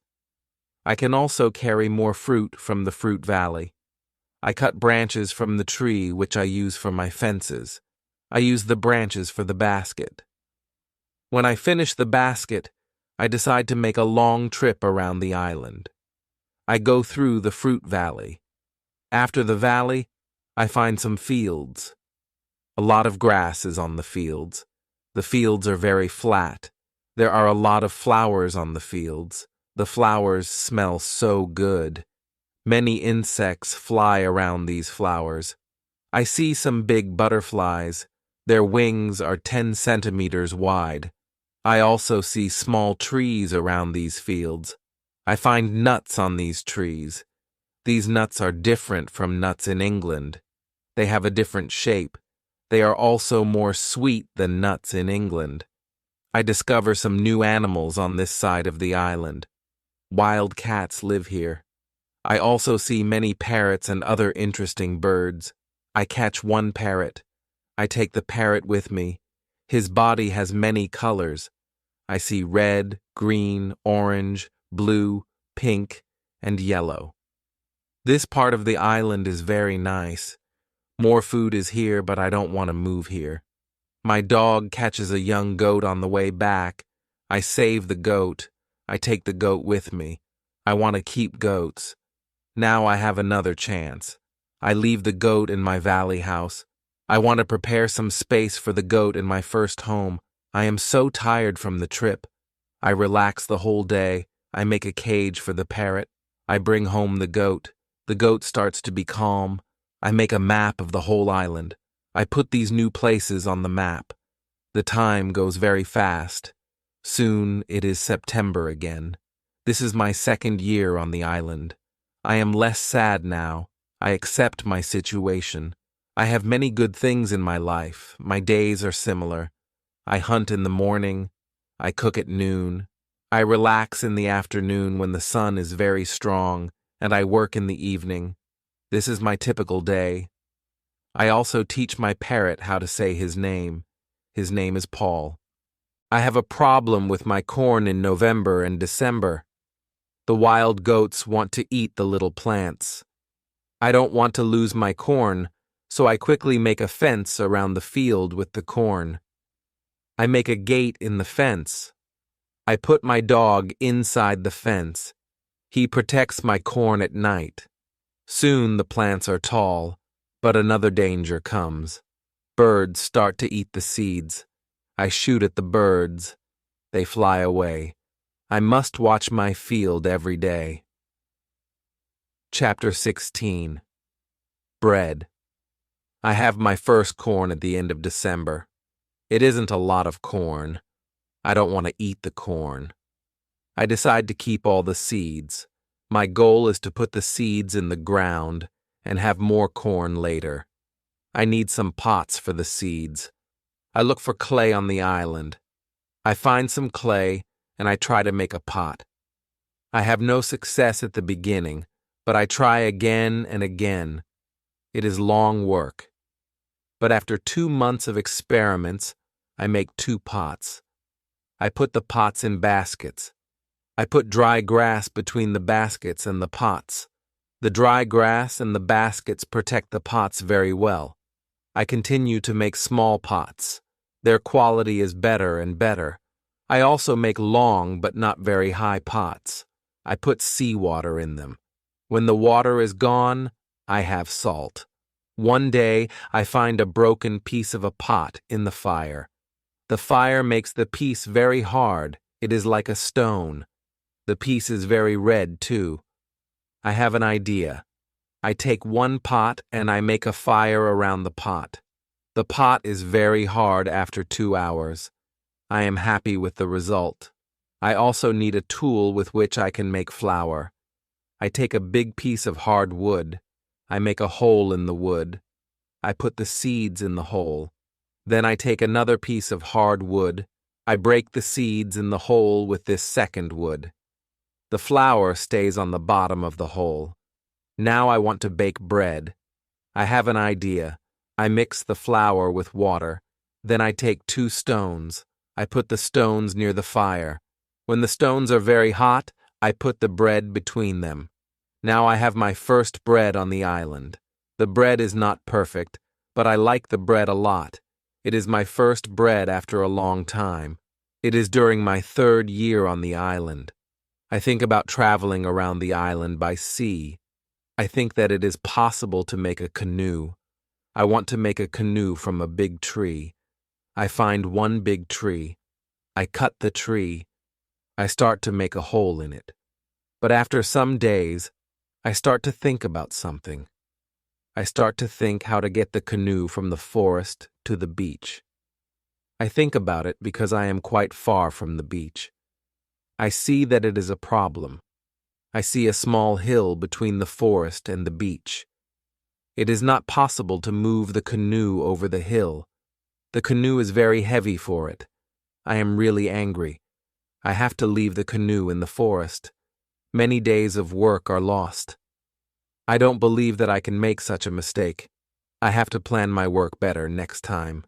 I can also carry more fruit from the fruit valley. I cut branches from the tree which I use for my fences. I use the branches for the basket. When I finish the basket, I decide to make a long trip around the island. I go through the fruit valley. After the valley, I find some fields. A lot of grass is on the fields. The fields are very flat. There are a lot of flowers on the fields. The flowers smell so good. Many insects fly around these flowers. I see some big butterflies. Their wings are 10 centimeters wide. I also see small trees around these fields. I find nuts on these trees. These nuts are different from nuts in England. They have a different shape. They are also more sweet than nuts in England. I discover some new animals on this side of the island. Wild cats live here. I also see many parrots and other interesting birds. I catch one parrot. I take the parrot with me. His body has many colors. I see red, green, orange, blue, pink, and yellow. This part of the island is very nice. More food is here, but I don't want to move here. My dog catches a young goat on the way back. I save the goat. I take the goat with me. I want to keep goats. Now I have another chance. I leave the goat in my valley house. I want to prepare some space for the goat in my first home. I am so tired from the trip. I relax the whole day. I make a cage for the parrot. I bring home the goat. The goat starts to be calm. I make a map of the whole island. I put these new places on the map. The time goes very fast. Soon it is September again. This is my second year on the island. I am less sad now. I accept my situation. I have many good things in my life. My days are similar. I hunt in the morning. I cook at noon. I relax in the afternoon when the sun is very strong, and I work in the evening. This is my typical day. I also teach my parrot how to say his name. His name is Paul. I have a problem with my corn in November and December. The wild goats want to eat the little plants. I don't want to lose my corn, so I quickly make a fence around the field with the corn. I make a gate in the fence. I put my dog inside the fence. He protects my corn at night. Soon the plants are tall, but another danger comes. Birds start to eat the seeds. I shoot at the birds. They fly away. I must watch my field every day. Chapter 16. Bread. I have my first corn at the end of December. It isn't a lot of corn. I don't want to eat the corn. I decide to keep all the seeds. My goal is to put the seeds in the ground and have more corn later. I need some pots for the seeds. I look for clay on the island. I find some clay and I try to make a pot. I have no success at the beginning, but I try again and again. It is long work. But after 2 months of experiments, I make 2 pots. I put the pots in baskets. I put dry grass between the baskets and the pots. The dry grass and the baskets protect the pots very well. I continue to make small pots. Their quality is better and better. I also make long but not very high pots. I put seawater in them. When the water is gone, I have salt. One day, I find a broken piece of a pot in the fire. The fire makes the piece very hard. It is like a stone. The piece is very red, too. I have an idea. I take one pot and I make a fire around the pot. The pot is very hard after 2 hours. I am happy with the result. I also need a tool with which I can make flour. I take a big piece of hard wood. I make a hole in the wood. I put the seeds in the hole. Then I take another piece of hard wood. I break the seeds in the hole with this second wood. The flour stays on the bottom of the hole. Now I want to bake bread. I have an idea. I mix the flour with water. Then I take 2 stones. I put the stones near the fire. When the stones are very hot, I put the bread between them. Now I have my first bread on the island. The bread is not perfect, but I like the bread a lot. It is my first bread after a long time. It is during my 3rd year on the island. I think about traveling around the island by sea. I think that it is possible to make a canoe. I want to make a canoe from a big tree. I find one big tree. I cut the tree. I start to make a hole in it. But after some days, I start to think about something. I start to think how to get the canoe from the forest to the beach. I think about it because I am quite far from the beach. I see that it is a problem. I see a small hill between the forest and the beach. It is not possible to move the canoe over the hill. The canoe is very heavy for it. I am really angry. I have to leave the canoe in the forest. Many days of work are lost. I don't believe that I can make such a mistake. I have to plan my work better next time.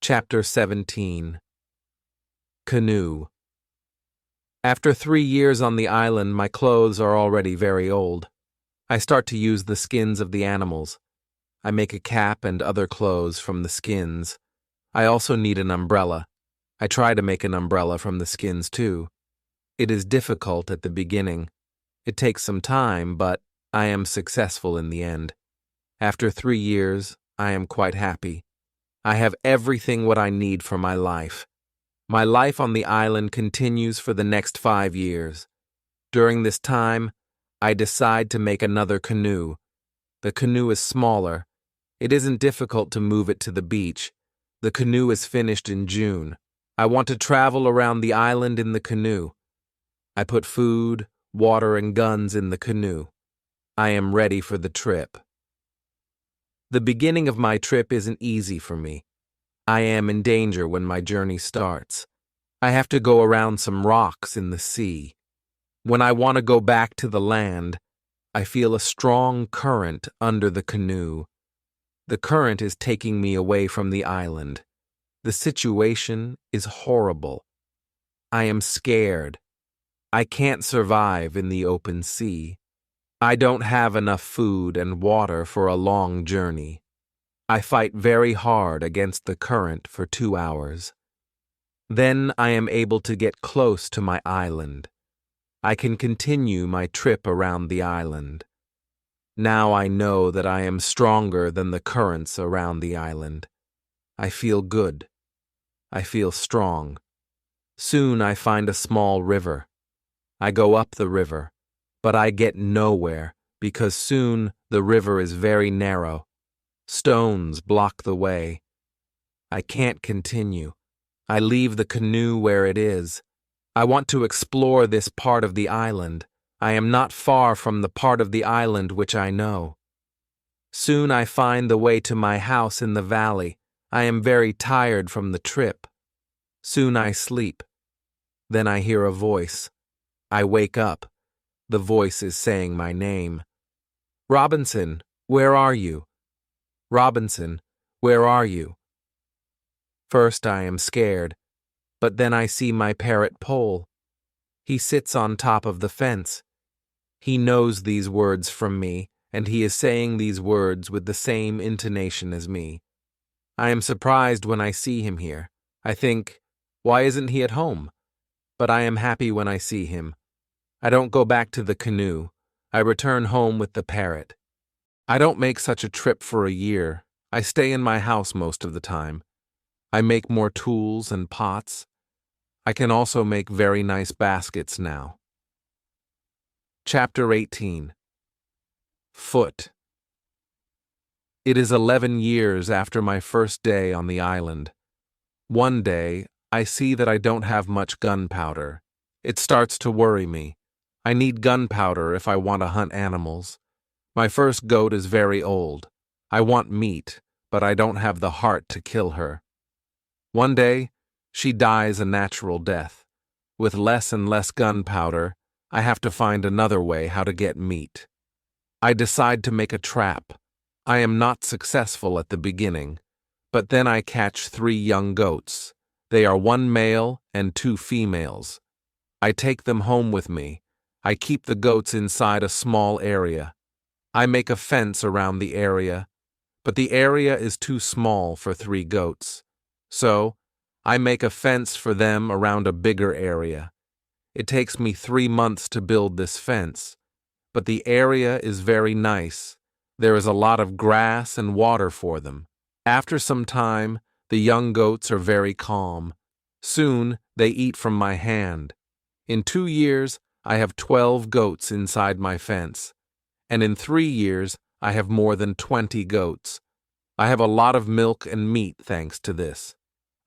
Chapter 17. Canoe. After 3 years on the island, my clothes are already very old. I start to use the skins of the animals. I make a cap and other clothes from the skins. I also need an umbrella. I try to make an umbrella from the skins too. It is difficult at the beginning. It takes some time, but I am successful in the end. After 3 years, I am quite happy. I have everything what I need for my life. My life on the island continues for the next 5 years. During this time, I decide to make another canoe. The canoe is smaller. It isn't difficult to move it to the beach. The canoe is finished in June. I want to travel around the island in the canoe. I put food, water, and guns in the canoe. I am ready for the trip. The beginning of my trip isn't easy for me. I am in danger when my journey starts. I have to go around some rocks in the sea. When I want to go back to the land, I feel a strong current under the canoe. The current is taking me away from the island. The situation is horrible. I am scared. I can't survive in the open sea. I don't have enough food and water for a long journey. I fight very hard against the current for 2 hours. Then I am able to get close to my island. I can continue my trip around the island. Now I know that I am stronger than the currents around the island. I feel good. I feel strong. Soon I find a small river. I go up the river, but I get nowhere because soon the river is very narrow. Stones block the way. I can't continue. I leave the canoe where it is. I want to explore this part of the island. I am not far from the part of the island which I know. Soon I find the way to my house in the valley. I am very tired from the trip. Soon I sleep. Then I hear a voice. I wake up. The voice is saying my name. Robinson, where are you? Robinson, where are you? First I am scared, but then I see my parrot Pole. He sits on top of the fence. He knows these words from me, and he is saying these words with the same intonation as me. I am surprised when I see him here. I think, why isn't he at home? But I am happy when I see him. I don't go back to the canoe. I return home with the parrot. I don't make such a trip for a year. I stay in my house most of the time. I make more tools and pots. I can also make very nice baskets now. Chapter 18. Foot. It is 11 years after my first day on the island. One day, I see that I don't have much gunpowder. It starts to worry me. I need gunpowder if I want to hunt animals. My first goat is very old. I want meat, but I don't have the heart to kill her. One day, she dies a natural death. With less and less gunpowder, I have to find another way how to get meat. I decide to make a trap. I am not successful at the beginning, but then I catch 3 young goats. They are 1 male and 2 females. I take them home with me. I keep the goats inside a small area. I make a fence around the area, but the area is too small for 3 goats. So, I make a fence for them around a bigger area. It takes me 3 months to build this fence, but the area is very nice. There is a lot of grass and water for them. After some time, the young goats are very calm. Soon, they eat from my hand. In 2 years, I have 12 goats inside my fence, and in 3 years, I have more than 20 goats. I have a lot of milk and meat thanks to this.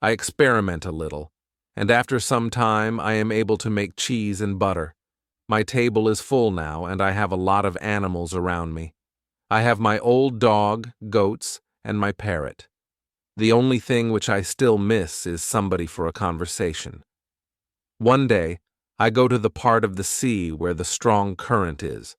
I experiment a little, and after some time, I am able to make cheese and butter. My table is full now, and I have a lot of animals around me. I have my old dog, goats, and my parrot. The only thing which I still miss is somebody for a conversation. One day, I go to the part of the sea where the strong current is.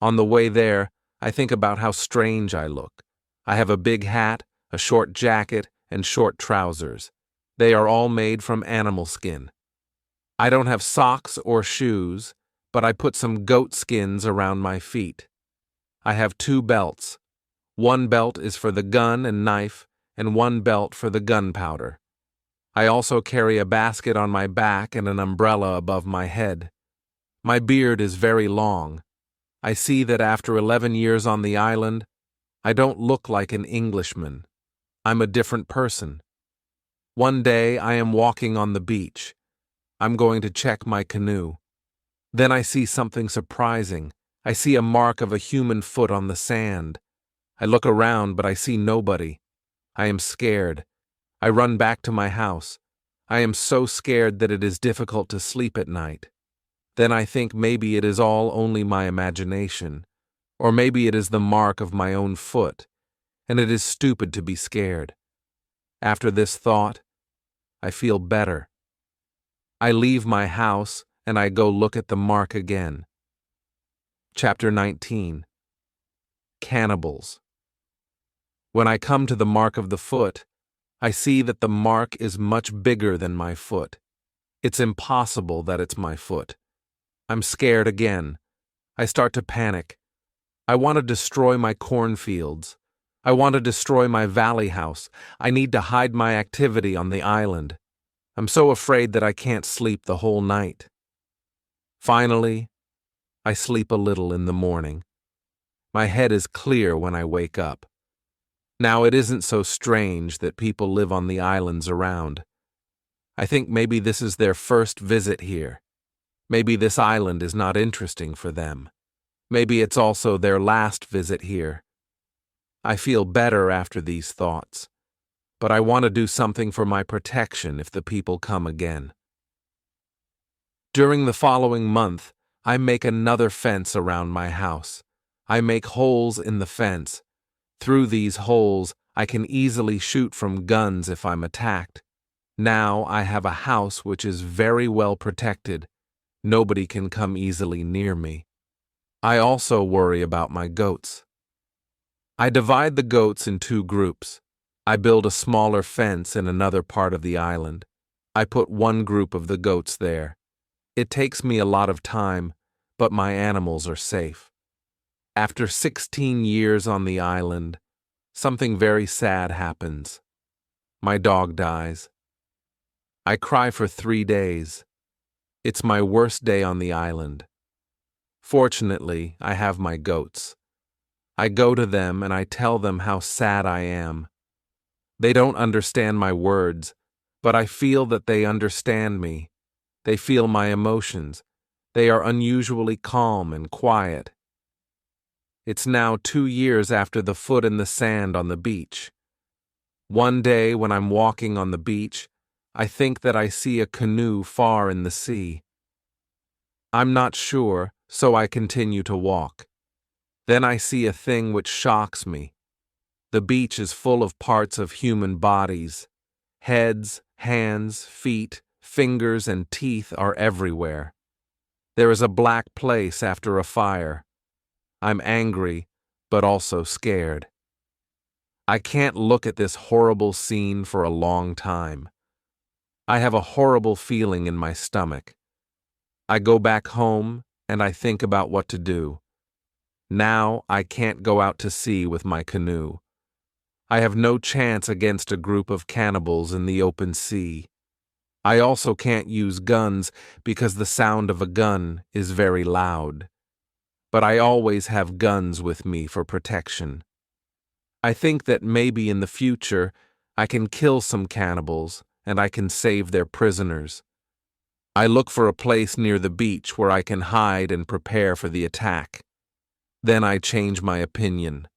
On the way there, I think about how strange I look. I have a big hat, a short jacket, and short trousers. They are all made from animal skin. I don't have socks or shoes, but I put some goat skins around my feet. I have 2 belts. 1 belt is for the gun and knife, and 1 belt for the gunpowder. I also carry a basket on my back and an umbrella above my head. My beard is very long. I see that after 11 years on the island, I don't look like an Englishman. I'm a different person. One day I am walking on the beach. I'm going to check my canoe. Then I see something surprising. I see a mark of a human foot on the sand. I look around, but I see nobody. I am scared. I run back to my house. I am so scared that it is difficult to sleep at night. Then I think maybe it is all only my imagination, or maybe it is the mark of my own foot, and it is stupid to be scared. After this thought, I feel better. I leave my house and I go look at the mark again. Chapter 19. Cannibals. When I come to the mark of the foot, I see that the mark is much bigger than my foot. It's impossible that it's my foot. I'm scared again. I start to panic. I want to destroy my cornfields. I want to destroy my valley house. I need to hide my activity on the island. I'm so afraid that I can't sleep the whole night. Finally, I sleep a little in the morning. My head is clear when I wake up. Now it isn't so strange that people live on the islands around. I think maybe this is their first visit here. Maybe this island is not interesting for them. Maybe it's also their last visit here. I feel better after these thoughts, but I want to do something for my protection if the people come again. During the following month, I make another fence around my house. I make holes in the fence. Through these holes, I can easily shoot from guns if I'm attacked. Now I have a house which is very well protected. Nobody can come easily near me. I also worry about my goats. I divide the goats in 2 groups. I build a smaller fence in another part of the island. I put 1 group of the goats there. It takes me a lot of time, but my animals are safe. After 16 years on the island, something very sad happens. My dog dies. I cry for 3 days. It's my worst day on the island. Fortunately, I have my goats. I go to them and I tell them how sad I am. They don't understand my words, but I feel that they understand me. They feel my emotions. They are unusually calm and quiet. It's now 2 years after the foot in the sand on the beach. One day when I'm walking on the beach, I think that I see a canoe far in the sea. I'm not sure, so I continue to walk. Then I see a thing which shocks me. The beach is full of parts of human bodies. Heads, hands, feet, fingers, and teeth are everywhere. There is a black place after a fire. I'm angry, but also scared. I can't look at this horrible scene for a long time. I have a horrible feeling in my stomach. I go back home and I think about what to do. Now I can't go out to sea with my canoe. I have no chance against a group of cannibals in the open sea. I also can't use guns because the sound of a gun is very loud. But I always have guns with me for protection. I think that maybe in the future I can kill some cannibals and I can save their prisoners. I look for a place near the beach where I can hide and prepare for the attack. Then I change my opinion.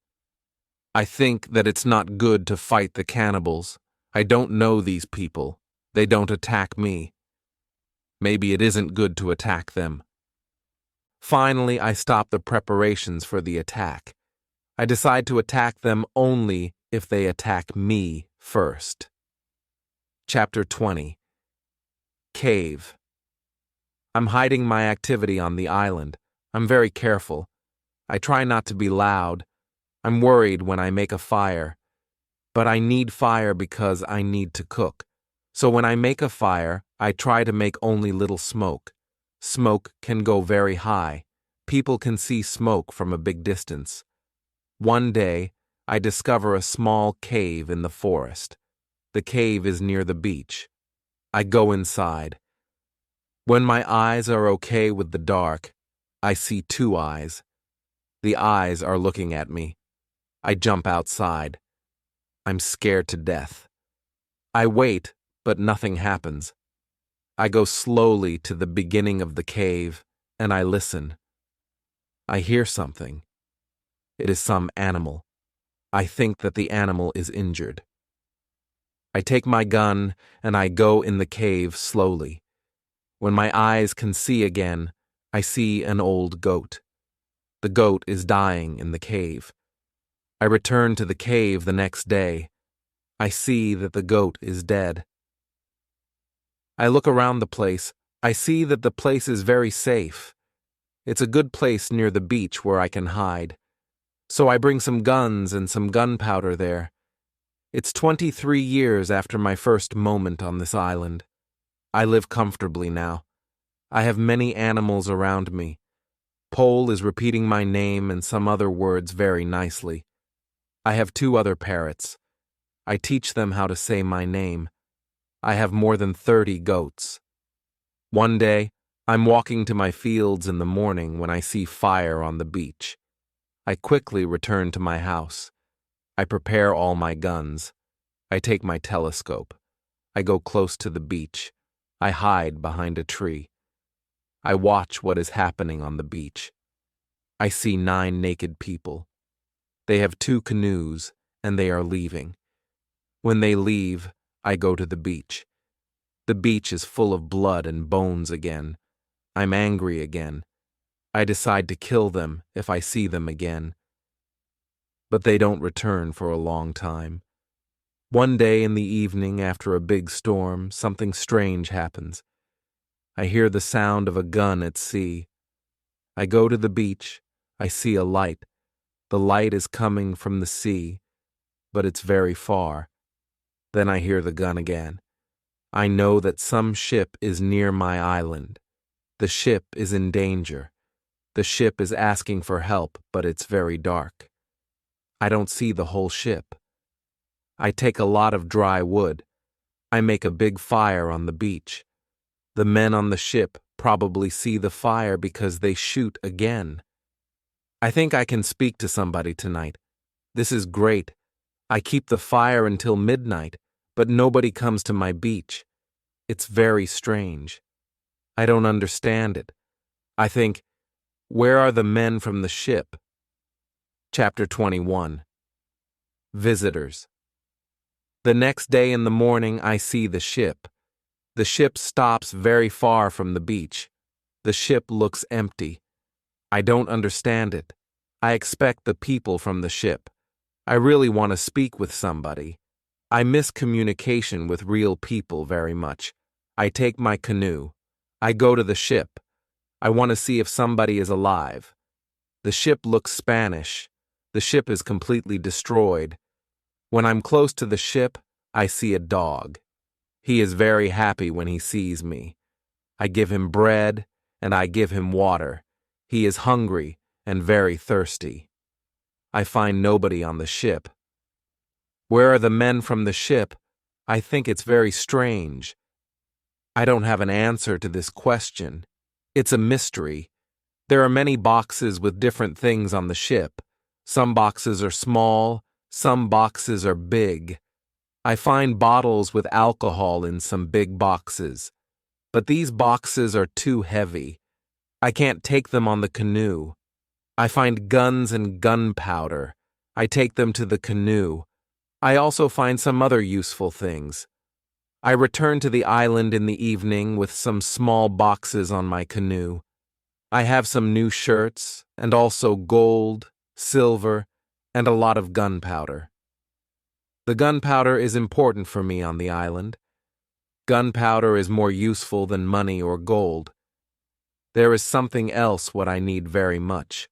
I think that it's not good to fight the cannibals. I don't know these people. They don't attack me. Maybe it isn't good to attack them. Finally, I stop the preparations for the attack. I decide to attack them only if they attack me first. Chapter 20. Cave. I'm hiding my activity on the island. I'm very careful. I try not to be loud. I'm worried when I make a fire. But I need fire because I need to cook. So when I make a fire, I try to make only little smoke. Smoke can go very high. People can see smoke from a big distance. One day, I discover a small cave in the forest. The cave is near the beach. I go inside. When my eyes are okay with the dark, I see two eyes. The eyes are looking at me. I jump outside. I'm scared to death. I wait, but nothing happens. I go slowly to the beginning of the cave, and I listen. I hear something. It is some animal. I think that the animal is injured. I take my gun, and I go in the cave slowly. When my eyes can see again, I see an old goat. The goat is dying in the cave. I return to the cave the next day. I see that the goat is dead. I look around the place. I see that the place is very safe. It's a good place near the beach where I can hide. So I bring some guns and some gunpowder there. It's 23 years after my first moment on this island. I live comfortably now. I have many animals around me. Pole is repeating my name and some other words very nicely. I have 2 other parrots. I teach them how to say my name. I have more than 30 goats. One day, I'm walking to my fields in the morning when I see fire on the beach. I quickly return to my house. I prepare all my guns. I take my telescope. I go close to the beach. I hide behind a tree. I watch what is happening on the beach. I see 9 naked people. They have 2 canoes, and they are leaving. When they leave, I go to the beach. The beach is full of blood and bones again. I'm angry again. I decide to kill them if I see them again. But they don't return for a long time. One day in the evening after a big storm, something strange happens. I hear the sound of a gun at sea. I go to the beach. I see a light. The light is coming from the sea, but it's very far. Then I hear the gun again. I know that some ship is near my island. The ship is in danger. The ship is asking for help, but it's very dark. I don't see the whole ship. I take a lot of dry wood. I make a big fire on the beach. The men on the ship probably see the fire because they shoot again. I think I can speak to somebody tonight. This is great. I keep the fire until midnight, but nobody comes to my beach. It's very strange. I don't understand it. I think, where are the men from the ship? Chapter 21. Visitors. The next day in the morning, I see the ship. The ship stops very far from the beach. The ship looks empty. I don't understand it. I expect the people from the ship. I really want to speak with somebody. I miss communication with real people very much. I take my canoe. I go to the ship. I want to see if somebody is alive. The ship looks Spanish. The ship is completely destroyed. When I'm close to the ship, I see a dog. He is very happy when he sees me. I give him bread and I give him water. He is hungry and very thirsty. I find nobody on the ship. Where are the men from the ship? I think it's very strange. I don't have an answer to this question. It's a mystery. There are many boxes with different things on the ship. Some boxes are small, some boxes are big. I find bottles with alcohol in some big boxes. But these boxes are too heavy. I can't take them on the canoe. I find guns and gunpowder. I take them to the canoe. I also find some other useful things. I return to the island in the evening with some small boxes on my canoe. I have some new shirts and also gold, silver, and a lot of gunpowder. The gunpowder is important for me on the island. Gunpowder is more useful than money or gold. There is something else what I need very much.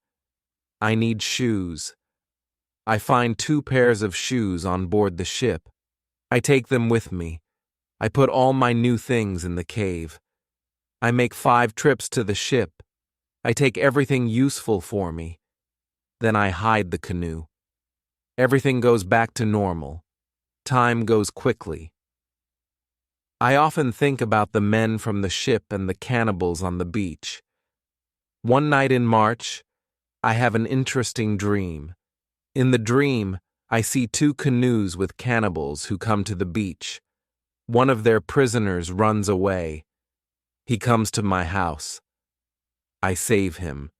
I need shoes. I find 2 pairs of shoes on board the ship. I take them with me. I put all my new things in the cave. I make 5 trips to the ship. I take everything useful for me. Then I hide the canoe. Everything goes back to normal. Time goes quickly. I often think about the men from the ship and the cannibals on the beach. One night in March, I have an interesting dream. In the dream, I see 2 canoes with cannibals who come to the beach. One of their prisoners runs away. He comes to my house. I save him.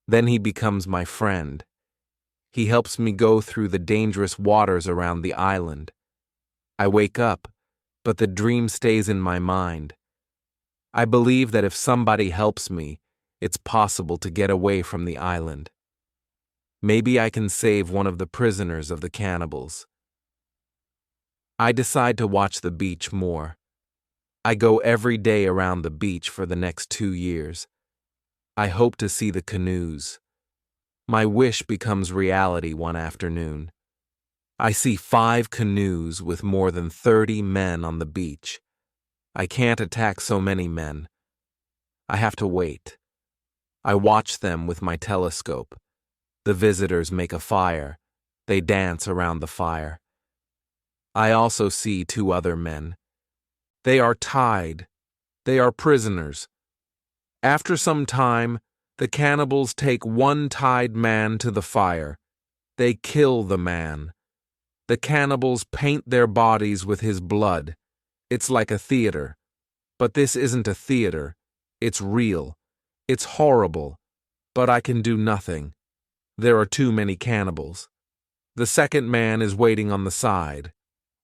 Then he becomes my friend. He helps me go through the dangerous waters around the island. I wake up, but the dream stays in my mind. I believe that if somebody helps me, it's possible to get away from the island. Maybe I can save one of the prisoners of the cannibals. I decide to watch the beach more. I go every day around the beach for the next 2 years. I hope to see the canoes. My wish becomes reality one afternoon. I see 5 canoes with more than 30 men on the beach. I can't attack so many men. I have to wait. I watch them with my telescope. The visitors make a fire. They dance around the fire. I also see 2 other men. They are tied. They are prisoners. After some time, the cannibals take one tied man to the fire. They kill the man. The cannibals paint their bodies with his blood. It's like a theater. But this isn't a theater. It's real. It's horrible. But I can do nothing. There are too many cannibals. The second man is waiting on the side.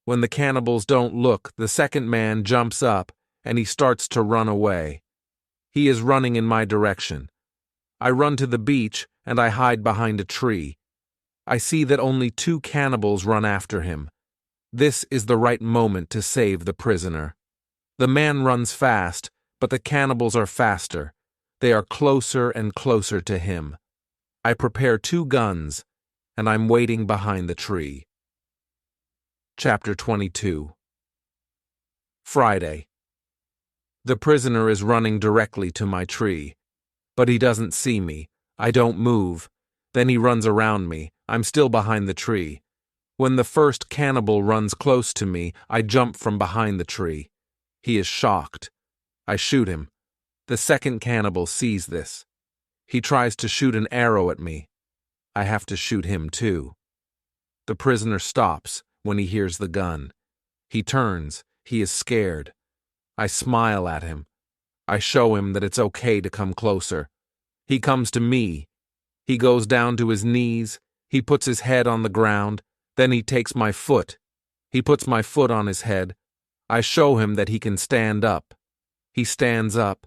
When the cannibals don't look, the second man jumps up and he starts to run away. He is running in my direction. I run to the beach and I hide behind a tree. I see that only 2 cannibals run after him. This is the right moment to save the prisoner. The man runs fast, but the cannibals are faster. They are closer and closer to him. I prepare 2 guns, and I'm waiting behind the tree. Chapter 22. Friday. The prisoner is running directly to my tree. But he doesn't see me. I don't move. Then he runs around me. I'm still behind the tree. When the first cannibal runs close to me, I jump from behind the tree. He is shocked. I shoot him. The second cannibal sees this. He tries to shoot an arrow at me. I have to shoot him too. The prisoner stops when he hears the gun. He turns. He is scared. I smile at him. I show him that it's okay to come closer. He comes to me. He goes down to his knees. He puts his head on the ground. Then he takes my foot. He puts my foot on his head. I show him that he can stand up. He stands up.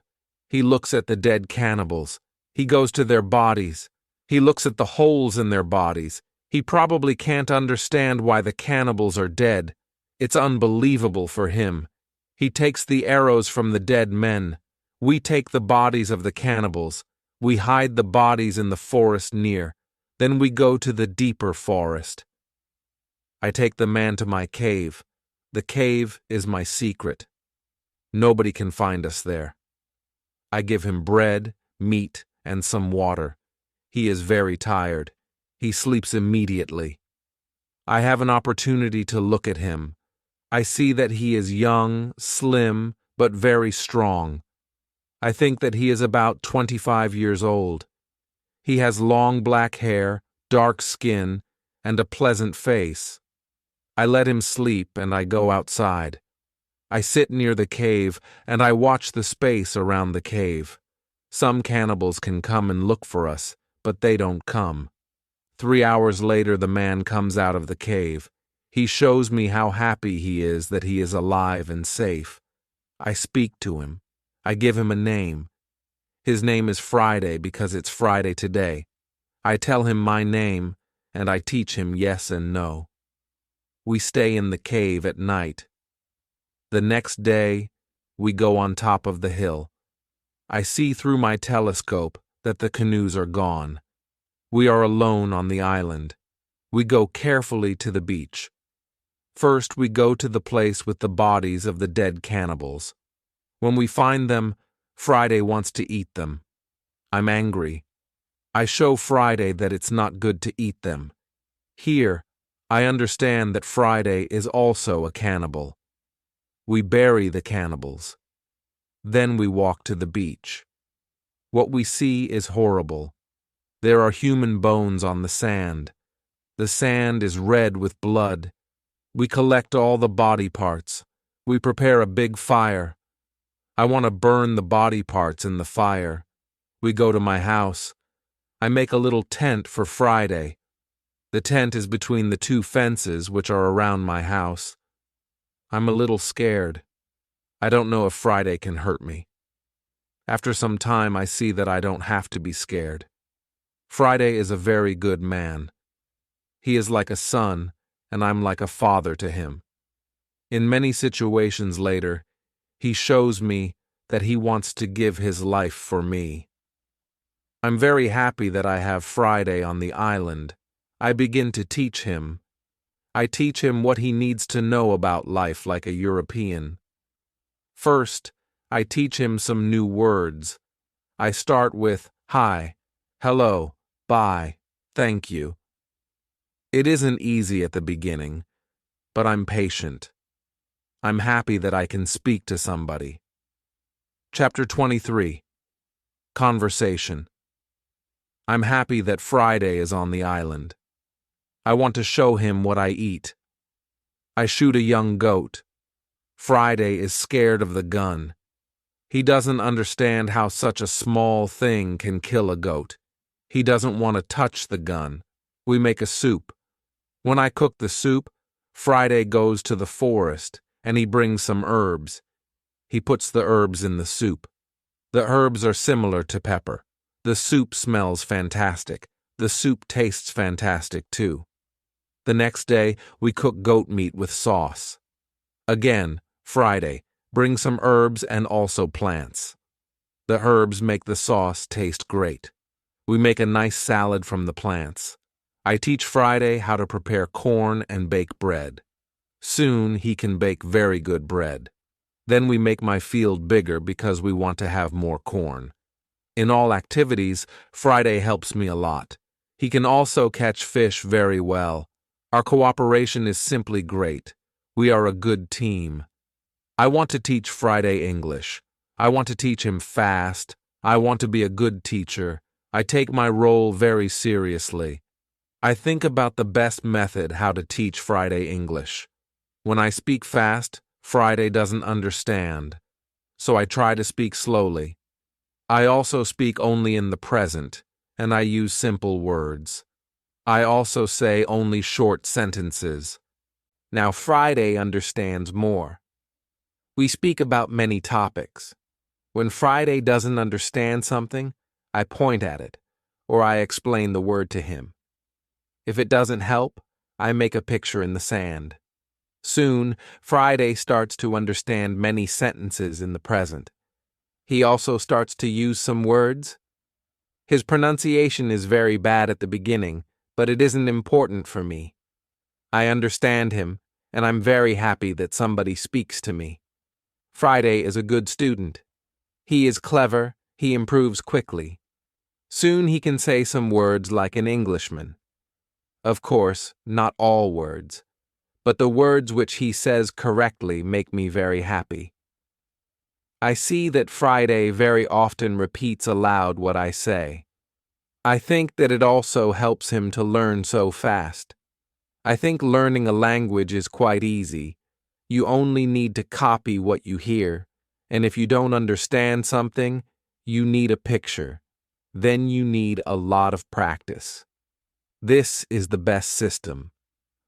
He looks at the dead cannibals. He goes to their bodies. He looks at the holes in their bodies. He probably can't understand why the cannibals are dead. It's unbelievable for him. He takes the arrows from the dead men. We take the bodies of the cannibals. We hide the bodies in the forest near. Then we go to the deeper forest. I take the man to my cave. The cave is my secret. Nobody can find us there. I give him bread, meat, and some water. He is very tired. He sleeps immediately. I have an opportunity to look at him. I see that he is young, slim, but very strong. I think that he is about 25 years old. He has long black hair, dark skin, and a pleasant face. I let him sleep and I go outside. I sit near the cave and I watch the space around the cave. Some cannibals can come and look for us, but they don't come. 3 hours later, the man comes out of the cave. He shows me how happy he is that he is alive and safe. I speak to him. I give him a name. His name is Friday because it's Friday today. I tell him my name, and I teach him yes and no. We stay in the cave at night. The next day, we go on top of the hill. I see through my telescope that the canoes are gone. We are alone on the island. We go carefully to the beach. First, we go to the place with the bodies of the dead cannibals. When we find them, Friday wants to eat them. I'm angry. I show Friday that it's not good to eat them. Here, I understand that Friday is also a cannibal. We bury the cannibals. Then we walk to the beach. What we see is horrible. There are human bones on the sand. The sand is red with blood. We collect all the body parts. We prepare a big fire. I want to burn the body parts in the fire. We go to my house. I make a little tent for Friday. The tent is between the two fences which are around my house. I'm a little scared. I don't know if Friday can hurt me. After some time, I see that I don't have to be scared. Friday is a very good man. He is like a son, and I'm like a father to him. In many situations later, he shows me that he wants to give his life for me. I'm very happy that I have Friday on the island. I begin to teach him. I teach him what he needs to know about life like a European. First, I teach him some new words. I start with hi, hello, bye, thank you. It isn't easy at the beginning, but I'm patient. I'm happy that I can speak to somebody. Chapter 23. Conversation. I'm happy that Friday is on the island. I want to show him what I eat. I shoot a young goat. Friday is scared of the gun. He doesn't understand how such a small thing can kill a goat. He doesn't want to touch the gun. We make a soup. When I cook the soup, Friday goes to the forest and he brings some herbs. He puts the herbs in the soup. The herbs are similar to pepper. The soup smells fantastic. The soup tastes fantastic too. The next day, we cook goat meat with sauce. Again, Friday, bring some herbs and also plants. The herbs make the sauce taste great. We make a nice salad from the plants. I teach Friday how to prepare corn and bake bread. Soon he can bake very good bread. Then we make my field bigger because we want to have more corn. In all activities, Friday helps me a lot. He can also catch fish very well. Our cooperation is simply great. We are a good team. I want to teach Friday English. I want to teach him fast. I want to be a good teacher. I take my role very seriously. I think about the best method how to teach Friday English. When I speak fast, Friday doesn't understand, so I try to speak slowly. I also speak only in the present, and I use simple words. I also say only short sentences. Now Friday understands more. We speak about many topics. When Friday doesn't understand something, I point at it, or I explain the word to him. If it doesn't help, I make a picture in the sand. Soon, Friday starts to understand many sentences in the present. He also starts to use some words. His pronunciation is very bad at the beginning, but it isn't important for me. I understand him, and I'm very happy that somebody speaks to me. Friday is a good student. He is clever, he improves quickly. Soon he can say some words like an Englishman. Of course, not all words, but the words which he says correctly make me very happy. I see that Friday very often repeats aloud what I say. I think that it also helps him to learn so fast. I think learning a language is quite easy. You only need to copy what you hear, and if you don't understand something, you need a picture. Then you need a lot of practice. This is the best system.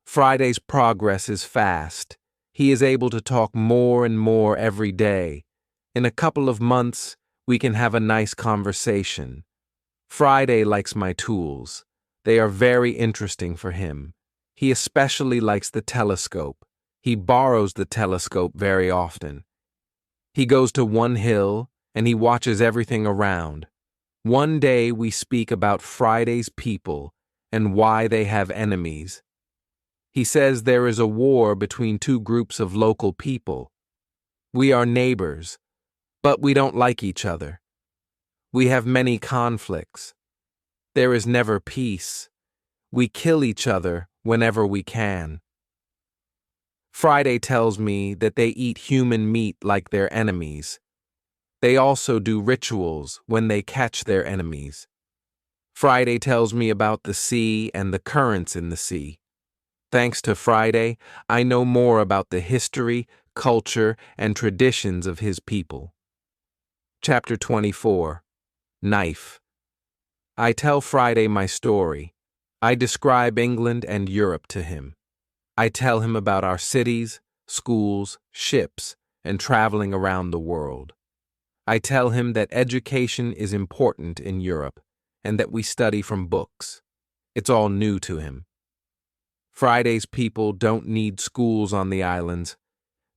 Friday's progress is fast. He is able to talk more and more every day. In a couple of months, we can have a nice conversation. Friday likes my tools. They are very interesting for him. He especially likes the telescope. He borrows the telescope very often. He goes to one hill and he watches everything around. One day we speak about Friday's people and why they have enemies. He says there is a war between two groups of local people. We are neighbors, but we don't like each other. We have many conflicts. There is never peace. We kill each other whenever we can. Friday tells me that they eat human meat like their enemies. They also do rituals when they catch their enemies. Friday tells me about the sea and the currents in the sea. Thanks to Friday, I know more about the history, culture, and traditions of his people. Chapter 24. Knife. I tell Friday my story. I describe England and Europe to him. I tell him about our cities, schools, ships, and traveling around the world. I tell him that education is important in Europe and that we study from books. It's all new to him. Friday's people don't need schools on the islands.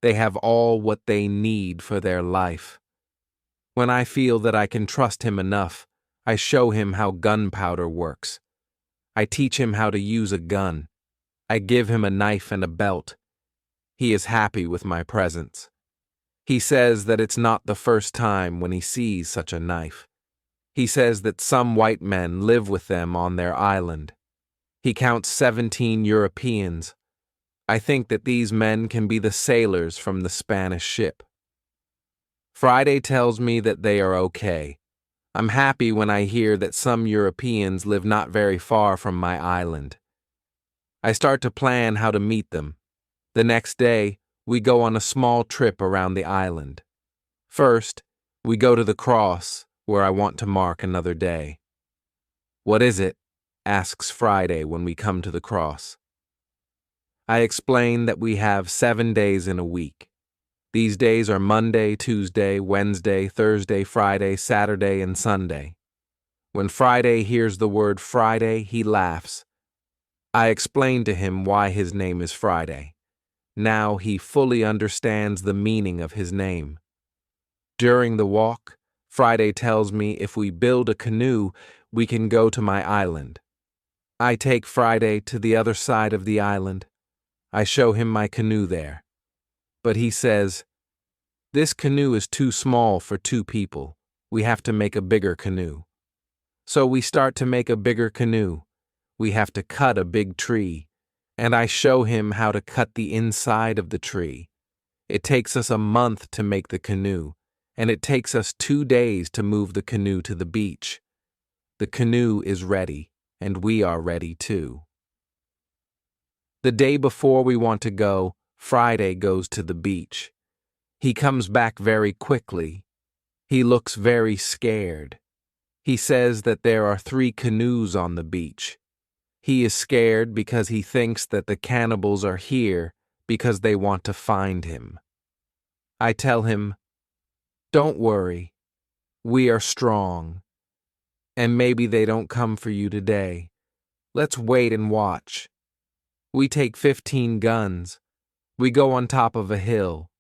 They have all what they need for their life. When I feel that I can trust him enough, I show him how gunpowder works. I teach him how to use a gun. I give him a knife and a belt. He is happy with my presence. He says that it's not the first time when he sees such a knife. He says that some white men live with them on their island. He counts 17 Europeans. I think that these men can be the sailors from the Spanish ship. Friday tells me that they are okay. I'm happy when I hear that some Europeans live not very far from my island. I start to plan how to meet them. The next day, we go on a small trip around the island. First, we go to the cross, where I want to mark another day. "What is it?" asks Friday when we come to the cross. I explain that we have 7 days in a week. These days are Monday, Tuesday, Wednesday, Thursday, Friday, Saturday, and Sunday. When Friday hears the word Friday, he laughs. I explain to him why his name is Friday. Now he fully understands the meaning of his name. During the walk, Friday tells me if we build a canoe, we can go to my island. I take Friday to the other side of the island. I show him my canoe there. But he says, "This canoe is too small for 2 people. We have to make a bigger canoe." So we start to make a bigger canoe. We have to cut a big tree, and I show him how to cut the inside of the tree. It takes us a month to make the canoe, and it takes us 2 days to move the canoe to the beach. The canoe is ready, and we are ready too. The day before we want to go, Friday goes to the beach. He comes back very quickly. He looks very scared. He says that there are 3 canoes on the beach. He is scared because he thinks that the cannibals are here because they want to find him. I tell him, "Don't worry. We are strong. And maybe they don't come for you today. Let's wait and watch. We take 15 guns. We go on top of a hill.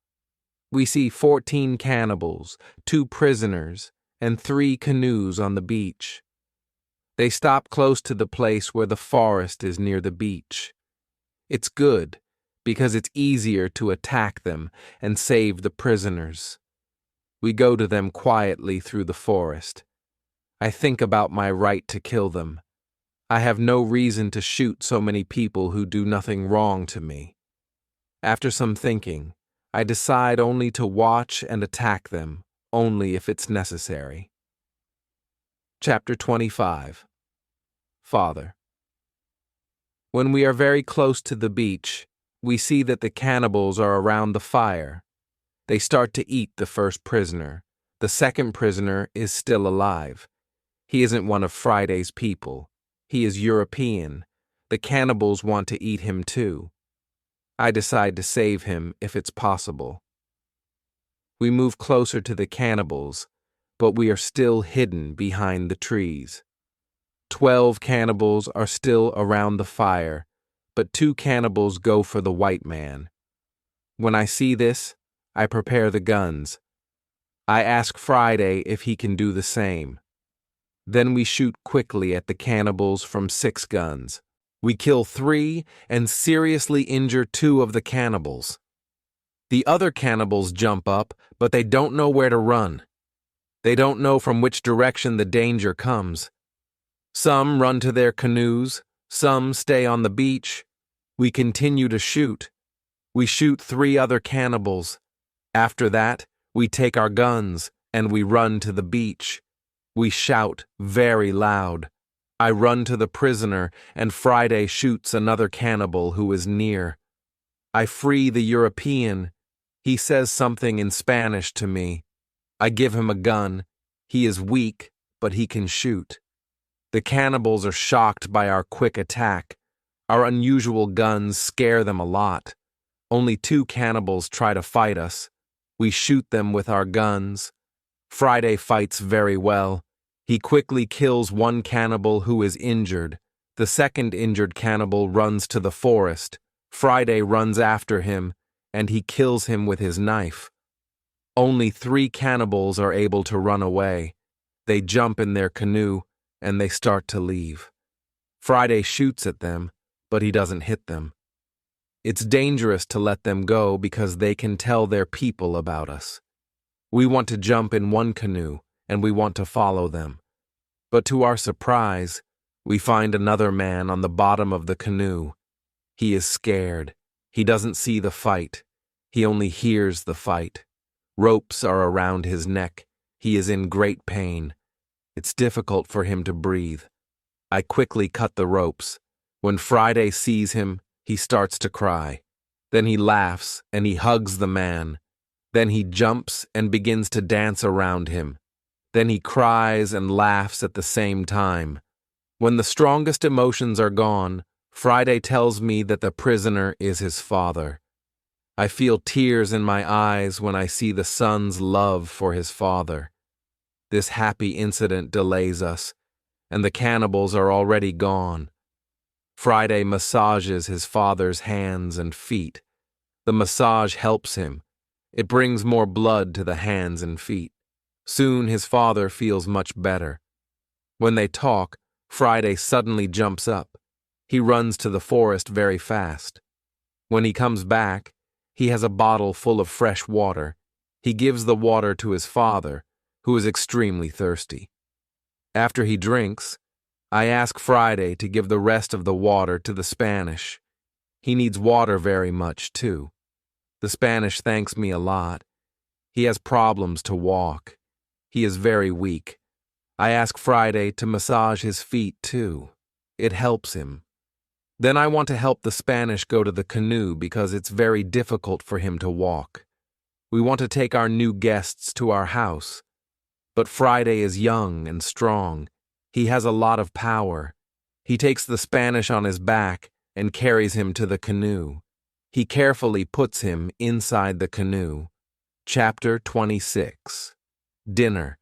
We see 14 cannibals, 2 prisoners, and 3 canoes on the beach. They stop close to the place where the forest is near the beach. It's good, because it's easier to attack them and save the prisoners. We go to them quietly through the forest. I think about my right to kill them. I have no reason to shoot so many people who do nothing wrong to me. After some thinking, I decide only to watch and attack them, only if it's necessary. Chapter 25. Father. When we are very close to the beach, we see that the cannibals are around the fire. They start to eat the first prisoner. The second prisoner is still alive. He isn't one of Friday's people. He is European. The cannibals want to eat him too. I decide to save him if it's possible. We move closer to the cannibals, but we are still hidden behind the trees. 12 cannibals are still around the fire, but 2 cannibals go for the white man. When I see this, I prepare the guns. I ask Friday if he can do the same. Then we shoot quickly at the cannibals from 6 guns. We kill 3 and seriously injure 2 of the cannibals. The other cannibals jump up, but they don't know where to run. They don't know from which direction the danger comes. Some run to their canoes, some stay on the beach. We continue to shoot. We shoot 3 other cannibals. After that, we take our guns and we run to the beach. We shout very loud. I run to the prisoner, and Friday shoots another cannibal who is near. I free the European. He says something in Spanish to me. I give him a gun. He is weak, but he can shoot. The cannibals are shocked by our quick attack. Our unusual guns scare them a lot. Only 2 cannibals try to fight us. We shoot them with our guns. Friday fights very well. He quickly kills 1 cannibal who is injured. The second injured cannibal runs to the forest. Friday runs after him, and he kills him with his knife. Only 3 cannibals are able to run away. They jump in their canoe, and they start to leave. Friday shoots at them, but he doesn't hit them. It's dangerous to let them go because they can tell their people about us. We want to jump in one canoe, and we want to follow them. But to our surprise, we find another man on the bottom of the canoe. He is scared. He doesn't see the fight. He only hears the fight. Ropes are around his neck. He is in great pain. It's difficult for him to breathe. I quickly cut the ropes. When Friday sees him, he starts to cry. Then he laughs and he hugs the man. Then he jumps and begins to dance around him. Then he cries and laughs at the same time. When the strongest emotions are gone, Friday tells me that the prisoner is his father. I feel tears in my eyes when I see the son's love for his father. This happy incident delays us, and the cannibals are already gone. Friday massages his father's hands and feet. The massage helps him. It brings more blood to the hands and feet. Soon his father feels much better. When they talk, Friday suddenly jumps up. He runs to the forest very fast. When he comes back, he has a bottle full of fresh water. He gives the water to his father, who is extremely thirsty. After he drinks, I ask Friday to give the rest of the water to the Spanish. He needs water very much, too. The Spanish thanks me a lot. He has problems to walk. He is very weak. I ask Friday to massage his feet, too. It helps him. Then I want to help the Spanish go to the canoe because it's very difficult for him to walk. We want to take our new guests to our house. But Friday is young and strong. He has a lot of power. He takes the Spanish on his back and carries him to the canoe. He carefully puts him inside the canoe. Chapter 26. Dinner.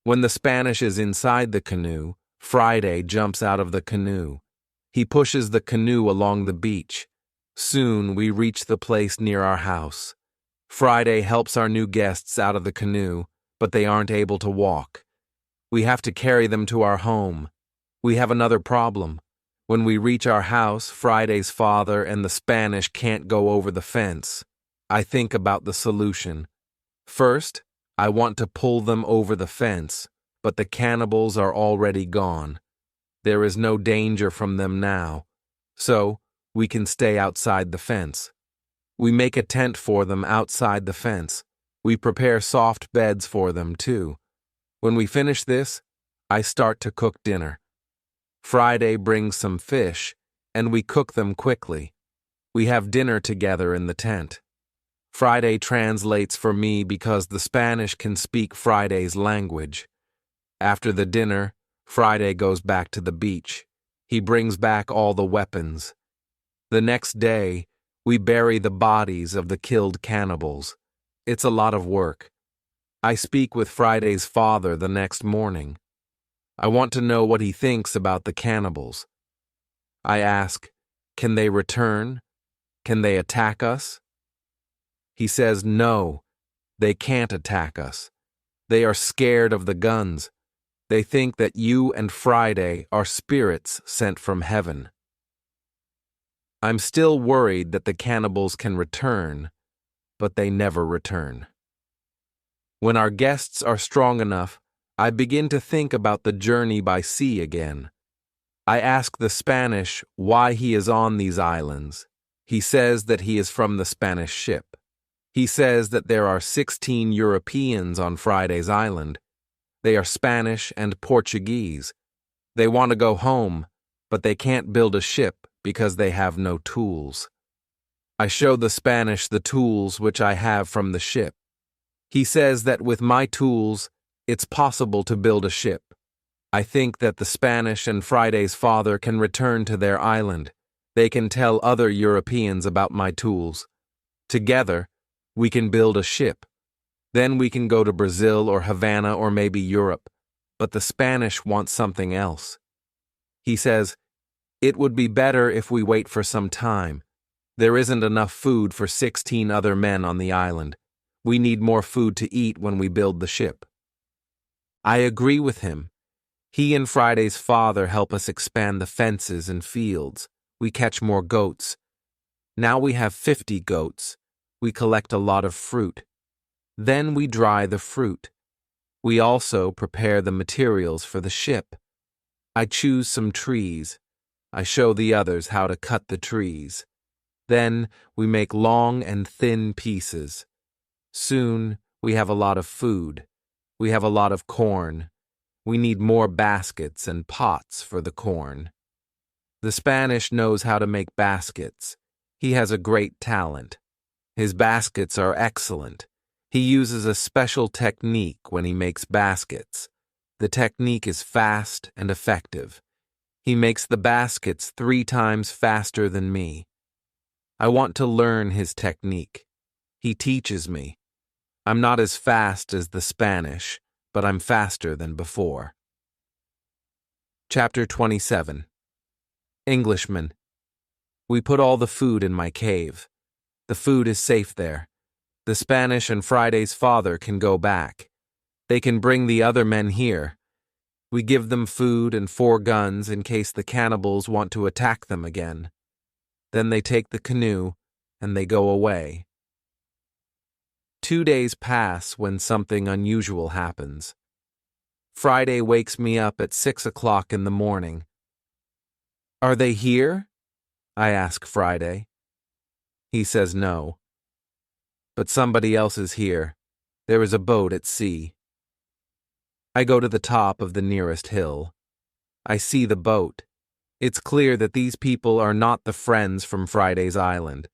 When the Spanish is inside the canoe, Friday jumps out of the canoe. He pushes the canoe along the beach. Soon we reach the place near our house. Friday helps our new guests out of the canoe, but they aren't able to walk. We have to carry them to our home. We have another problem. When we reach our house, Friday's father and the Spanish can't go over the fence. I think about the solution. First, I want to pull them over the fence, but the cannibals are already gone. There is no danger from them now, so we can stay outside the fence. We make a tent for them outside the fence. We prepare soft beds for them, too. When we finish this, I start to cook dinner. Friday brings some fish, and we cook them quickly. We have dinner together in the tent. Friday translates for me because the Spanish can speak Friday's language. After the dinner, Friday goes back to the beach. He brings back all the weapons. The next day, we bury the bodies of the killed cannibals. It's a lot of work. I speak with Friday's father the next morning. I want to know what he thinks about the cannibals. I ask, can they return? Can they attack us? He says no, they can't attack us. They are scared of the guns. They think that you and Friday are spirits sent from heaven. I'm still worried that the cannibals can return, but they never return. When our guests are strong enough, I begin to think about the journey by sea again. I ask the Spanish why he is on these islands. He says that he is from the Spanish ship. He says that there are 16 Europeans on Friday's island. They are Spanish and Portuguese. They want to go home, but they can't build a ship because they have no tools. I show the Spanish the tools which I have from the ship. He says that with my tools, it's possible to build a ship. I think that the Spanish and Friday's father can return to their island. They can tell other Europeans about my tools. Together, we can build a ship. Then we can go to Brazil or Havana or maybe Europe. But the Spanish want something else. He says, it would be better if we wait for some time. There isn't enough food for 16 other men on the island. We need more food to eat when we build the ship. I agree with him. He and Friday's father help us expand the fences and fields. We catch more goats. Now we have 50 goats. We collect a lot of fruit. Then we dry the fruit. We also prepare the materials for the ship. I choose some trees. I show the others how to cut the trees. Then we make long and thin pieces. Soon we have a lot of food. We have a lot of corn. We need more baskets and pots for the corn. The Spanish knows how to make baskets. He has a great talent. His baskets are excellent. He uses a special technique when he makes baskets. The technique is fast and effective. He makes the baskets 3 times faster than me. I want to learn his technique. He teaches me. I'm not as fast as the Spanish, but I'm faster than before. Chapter 27. Englishman. We put all the food in my cave. The food is safe there. The Spanish and Friday's father can go back. They can bring the other men here. We give them food and 4 guns in case the cannibals want to attack them again. Then they take the canoe and they go away. 2 days pass when something unusual happens. Friday wakes me up at 6 o'clock in the morning. Are they here? I ask Friday. He says no. But somebody else is here. There is a boat at sea. I go to the top of the nearest hill. I see the boat. It's clear that these people are not the friends from Friday's island.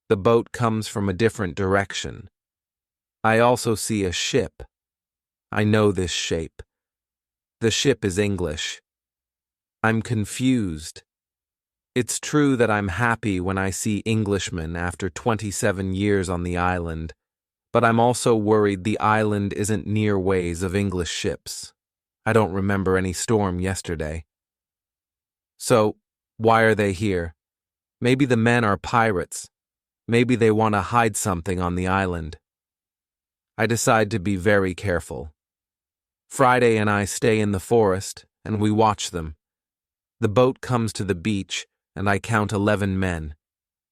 The boat comes from a different direction. I also see a ship. I know this shape. The ship is English. I'm confused. It's true that I'm happy when I see Englishmen after 27 years on the island, but I'm also worried the island isn't near ways of English ships. I don't remember any storm yesterday. So, Why are they here? Maybe the men are pirates. Maybe they want to hide something on the island. I decide to be very careful. Friday and I stay in the forest, and we watch them. The boat comes to the beach, and I count 11 men.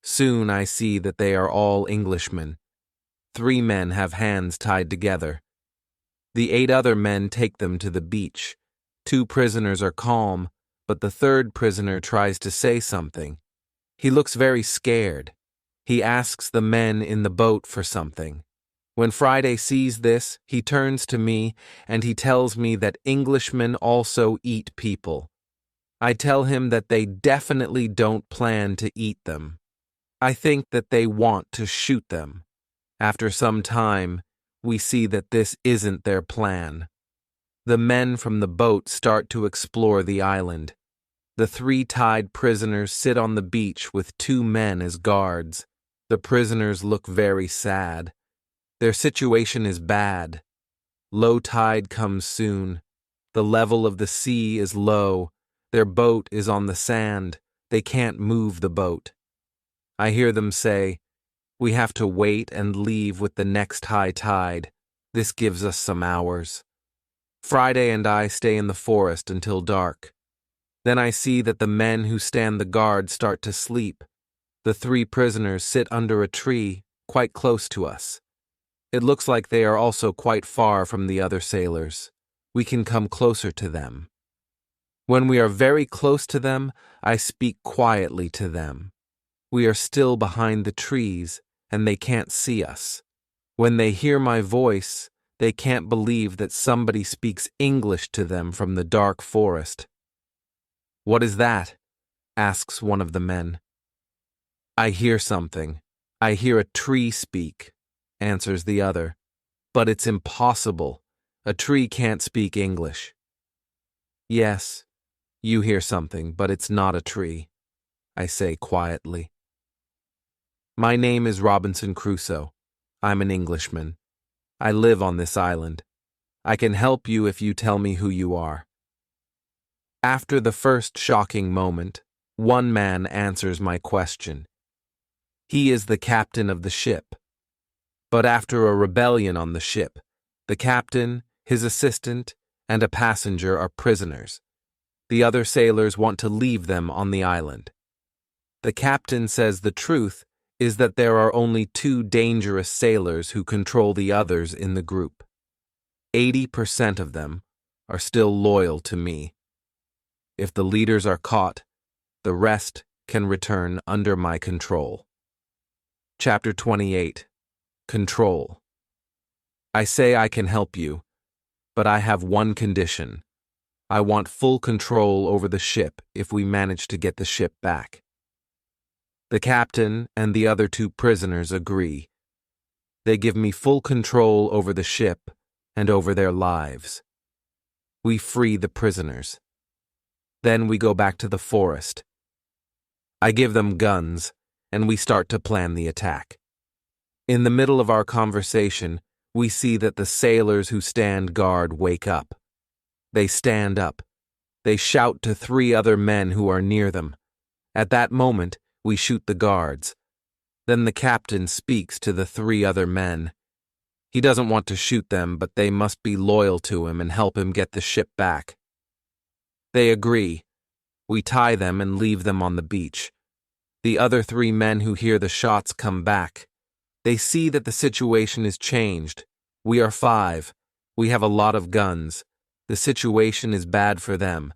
Soon I see that they are all Englishmen. 3 men have hands tied together. The 8 other men take them to the beach. 2 prisoners are calm, but the 3rd prisoner tries to say something. He looks very scared. He asks the men in the boat for something. When Friday sees this, he turns to me and he tells me that Englishmen also eat people. I tell him that they definitely don't plan to eat them. I think that they want to shoot them. After some time, we see that this isn't their plan. The men from the boat start to explore the island. The 3 tied prisoners sit on the beach with 2 men as guards. The prisoners look very sad. Their situation is bad. Low tide comes soon. The level of the sea is low. Their boat is on the sand. They can't move the boat. I hear them say, "We have to wait and leave with the next high tide. This gives us some hours." Friday and I stay in the forest until dark. Then I see that the men who stand the guard start to sleep. The 3 prisoners sit under a tree quite close to us. It looks like they are also quite far from the other sailors. We can come closer to them. When we are very close to them, I speak quietly to them. We are still behind the trees, and they can't see us. When they hear my voice, they can't believe that somebody speaks English to them from the dark forest. "What is that?" asks one of the men. "I hear something. I hear a tree speak," answers the other. "But it's impossible. A tree can't speak English." "Yes, you hear something, but it's not a tree," I say quietly. My name is Robinson Crusoe. I'm an Englishman. I live on this island. I can help you if you tell me who you are. After the first shocking moment, one man answers my question. He is the captain of the ship. But after a rebellion on the ship, the captain, his assistant, and a passenger are prisoners. The other sailors want to leave them on the island. The captain says the truth is that there are only 2 dangerous sailors who control the others in the group. 80% of them are still loyal to me. If the leaders are caught, the rest can return under my control. Chapter 28. Control. I say I can help you, but I have one condition. I want full control over the ship if we manage to get the ship back. The captain and the other 2 prisoners agree. They give me full control over the ship and over their lives. We free the prisoners. Then we go back to the forest. I give them guns, and we start to plan the attack. In the middle of our conversation, we see that the sailors who stand guard wake up. They stand up. They shout to 3 other men who are near them. At that moment, we shoot the guards. Then the captain speaks to the 3 other men. He doesn't want to shoot them, but they must be loyal to him and help him get the ship back. They agree. We tie them and leave them on the beach. The other 3 men who hear the shots come back. They see that the situation is changed. We are 5. We have a lot of guns. The situation is bad for them.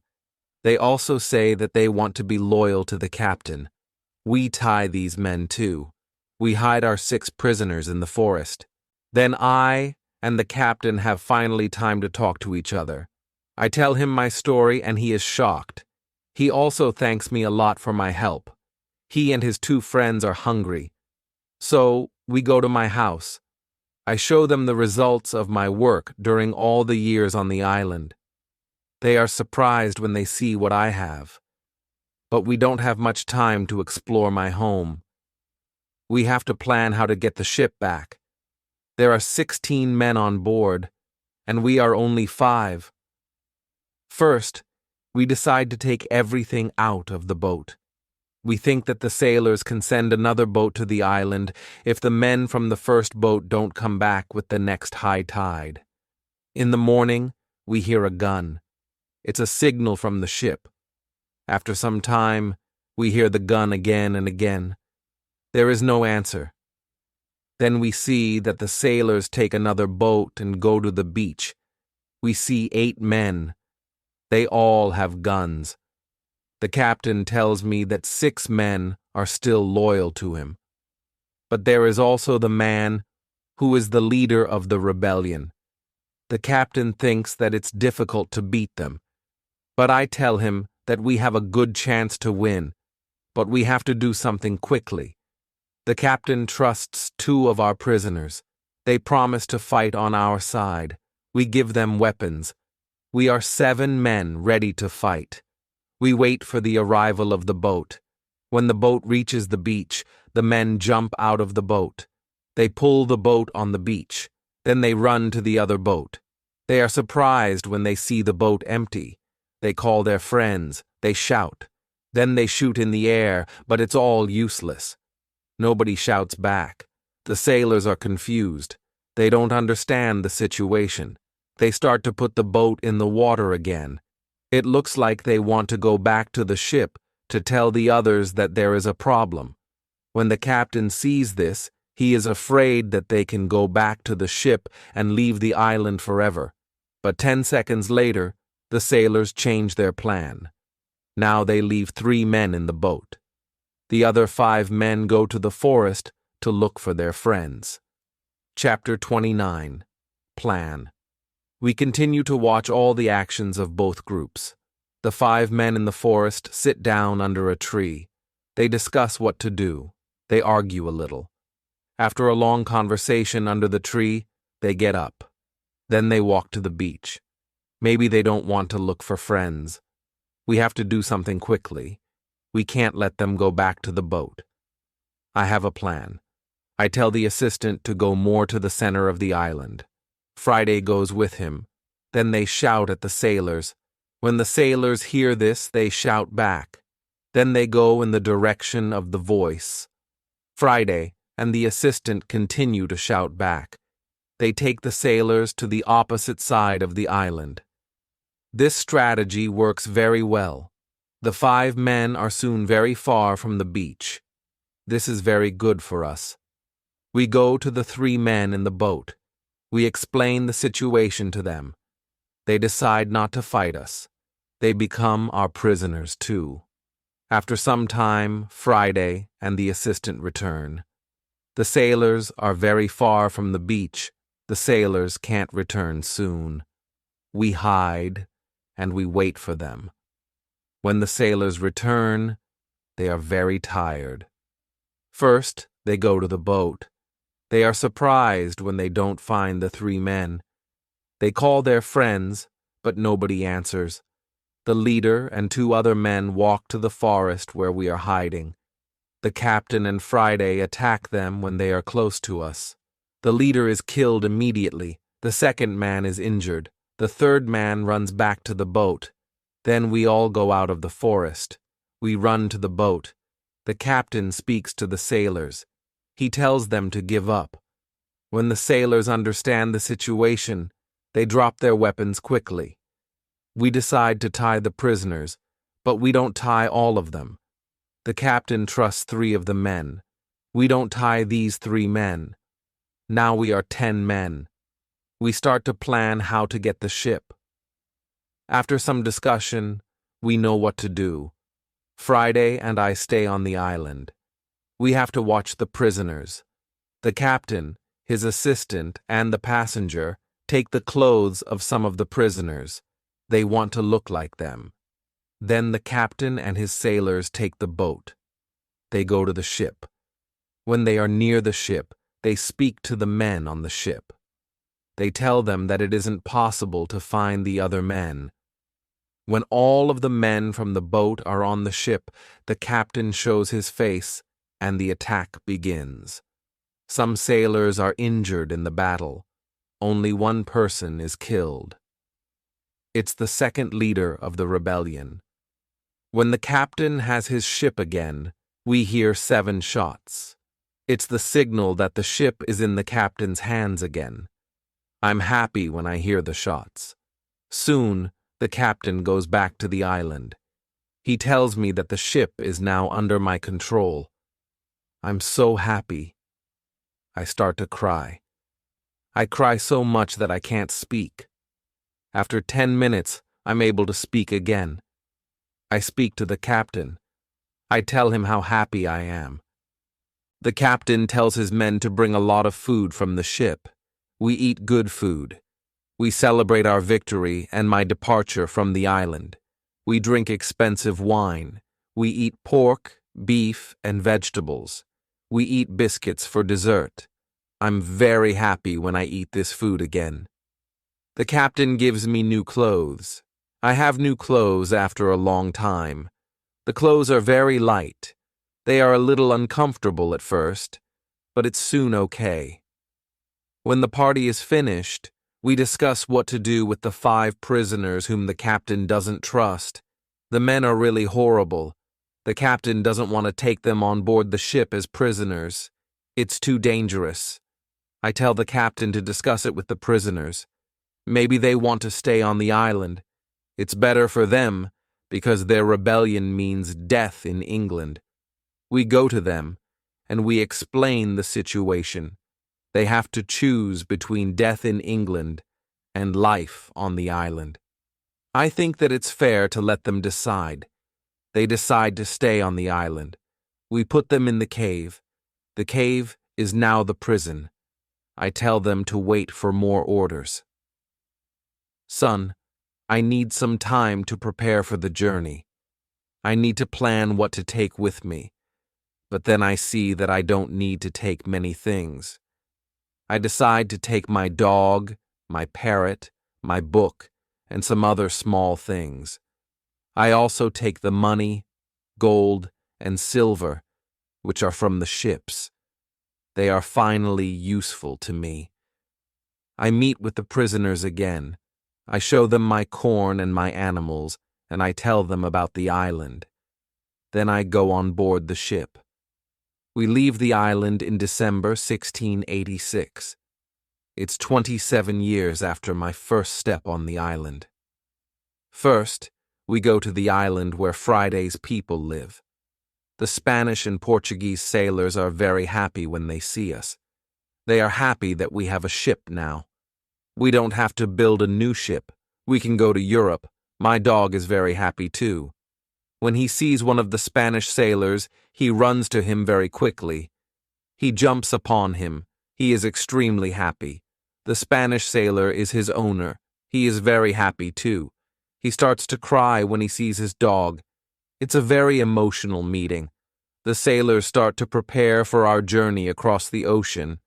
They also say that they want to be loyal to the captain. We tie these men too. We hide our 6 prisoners in the forest. Then I and the captain have finally time to talk to each other. I tell him my story and he is shocked. He also thanks me a lot for my help. He and his 2 friends are hungry. So we go to my house. I show them the results of my work during all the years on the island. They are surprised when they see what I have. But we don't have much time to explore my home. We have to plan how to get the ship back. There are 16 men on board, and we are only 5. First, we decide to take everything out of the boat. We think that the sailors can send another boat to the island if the men from the first boat don't come back with the next high tide. In the morning, we hear a gun. It's a signal from the ship. After some time, we hear the gun again and again. There is no answer. Then we see that the sailors take another boat and go to the beach. We see 8 men. They all have guns. The captain tells me that 6 men are still loyal to him. But there is also the man who is the leader of the rebellion. The captain thinks that it's difficult to beat them. But I tell him that we have a good chance to win, but we have to do something quickly. The captain trusts 2 of our prisoners. They promise to fight on our side. We give them weapons. We are 7 men ready to fight. We wait for the arrival of the boat. When the boat reaches the beach, the men jump out of the boat. They pull the boat on the beach. Then they run to the other boat. They are surprised when they see the boat empty. They call their friends. They shout. Then they shoot in the air, but it's all useless. Nobody shouts back. The sailors are confused. They don't understand the situation. They start to put the boat in the water again. It looks like they want to go back to the ship to tell the others that there is a problem. When the captain sees this, he is afraid that they can go back to the ship and leave the island forever. But 10 seconds later, the sailors change their plan. Now they leave 3 men in the boat. The other 5 men go to the forest to look for their friends. Chapter 29. Plan. We continue to watch all the actions of both groups. The 5 men in the forest sit down under a tree. They discuss what to do. They argue a little. After a long conversation under the tree, they get up. Then they walk to the beach. Maybe they don't want to look for friends. We have to do something quickly. We can't let them go back to the boat. I have a plan. I tell the assistant to go more to the center of the island. Friday goes with him. Then they shout at the sailors. When the sailors hear this, they shout back. Then they go in the direction of the voice. Friday and the assistant continue to shout back. They take the sailors to the opposite side of the island. This strategy works very well. The 5 men are soon very far from the beach. This is very good for us. We go to the 3 men in the boat. We explain the situation to them. They decide not to fight us. They become our prisoners too. After some time, Friday and the assistant return. The sailors are very far from the beach. The sailors can't return soon. We hide, and we wait for them. When the sailors return, they are very tired. First, they go to the boat. They are surprised when they don't find the 3 men. They call their friends, but nobody answers. The leader and 2 other men walk to the forest where we are hiding. The captain and Friday attack them when they are close to us. The leader is killed immediately. The second man is injured. The third man runs back to the boat. Then we all go out of the forest. We run to the boat. The captain speaks to the sailors. He tells them to give up. When the sailors understand the situation, they drop their weapons quickly. We decide to tie the prisoners, but we don't tie all of them. The captain trusts 3 of the men. We don't tie these 3 men. Now we are 10 men. We start to plan how to get the ship. After some discussion, we know what to do. Friday and I stay on the island. We have to watch the prisoners. The captain, his assistant, and the passenger take the clothes of some of the prisoners. They want to look like them. Then the captain and his sailors take the boat. They go to the ship. When they are near the ship, they speak to the men on the ship. They tell them that it isn't possible to find the other men. When all of the men from the boat are on the ship, the captain shows his face, and the attack begins. Some sailors are injured in the battle. Only 1 person is killed. It's the second leader of the rebellion. When the captain has his ship again, we hear 7 shots. It's the signal that the ship is in the captain's hands again. I'm happy when I hear the shots. Soon, the captain goes back to the island. He tells me that the ship is now under my control. I'm so happy. I start to cry. I cry so much that I can't speak. After 10 minutes, I'm able to speak again. I speak to the captain. I tell him how happy I am. The captain tells his men to bring a lot of food from the ship. We eat good food. We celebrate our victory and my departure from the island. We drink expensive wine. We eat pork, beef, and vegetables. We eat biscuits for dessert. I'm very happy when I eat this food again. The captain gives me new clothes. I have new clothes after a long time. The clothes are very light. They are a little uncomfortable at first, but it's soon okay. When the party is finished, we discuss what to do with the 5 prisoners whom the captain doesn't trust. The men are really horrible. The captain doesn't want to take them on board the ship as prisoners. It's too dangerous. I tell the captain to discuss it with the prisoners. Maybe they want to stay on the island. It's better for them, because their rebellion means death in England. We go to them, and we explain the situation. They have to choose between death in England and life on the island. I think that it's fair to let them decide. They decide to stay on the island. We put them in the cave. The cave is now the prison. I tell them to wait for more orders. Son, I need some time to prepare for the journey. I need to plan what to take with me. But then I see that I don't need to take many things. I decide to take my dog, my parrot, my book, and some other small things. I also take the money, gold, and silver, which are from the ships. They are finally useful to me. I meet with the prisoners again. I show them my corn and my animals, and I tell them about the island. Then I go on board the ship. We leave the island in December 1686. It's 27 years after my first step on the island. First, we go to the island where Friday's people live. The Spanish and Portuguese sailors are very happy when they see us. They are happy that we have a ship now. We don't have to build a new ship. We can go to Europe. My dog is very happy too. When he sees one of the Spanish sailors, he runs to him very quickly. He jumps upon him. He is extremely happy. The Spanish sailor is his owner. He is very happy too. He starts to cry when he sees his dog. It's a very emotional meeting. The sailors start to prepare for our journey across the ocean.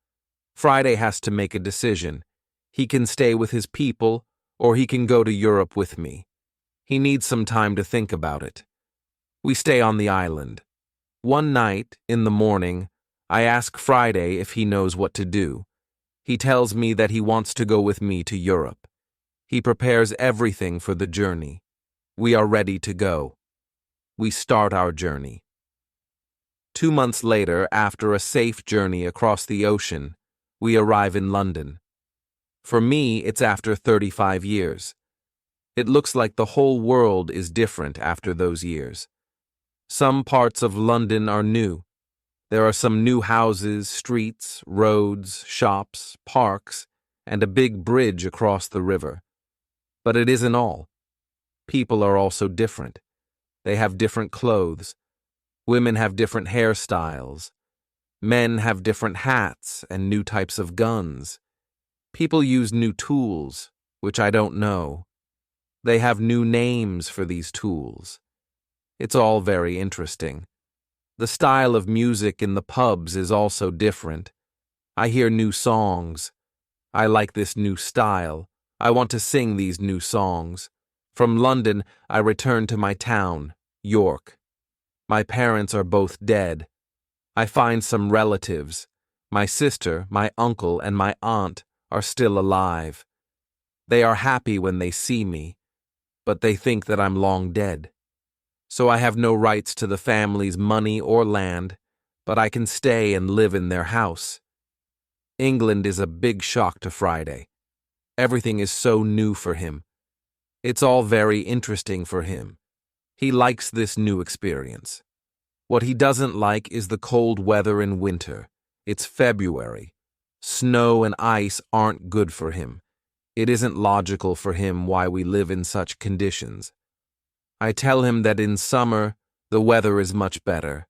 Friday has to make a decision. He can stay with his people, or he can go to Europe with me. He needs some time to think about it. We stay on the island. One night, in the morning, I ask Friday if he knows what to do. He tells me that he wants to go with me to Europe. He prepares everything for the journey. We are ready to go. We start our journey. 2 months later, after a safe journey across the ocean, we arrive in London. For me, it's after 35 years. It looks like the whole world is different after those years. Some parts of London are new. There are some new houses, streets, roads, shops, parks, and a big bridge across the river. But it isn't all. People are also different. They have different clothes. Women have different hairstyles. Men have different hats and new types of guns. People use new tools, which I don't know. They have new names for these tools. It's all very interesting. The style of music in the pubs is also different. I hear new songs. I like this new style. I want to sing these new songs. From London, I return to my town, York. My parents are both dead. I find some relatives. My sister, my uncle, and my aunt are still alive. They are happy when they see me, but they think that I'm long dead. so I have no rights to the family's money or land, but I can stay and live in their house. England is a big shock to Friday. Everything is so new for him. It's all very interesting for him. He likes this new experience. What he doesn't like is the cold weather in winter. It's February. Snow and ice aren't good for him. It isn't logical for him why we live in such conditions. I tell him that in summer, the weather is much better.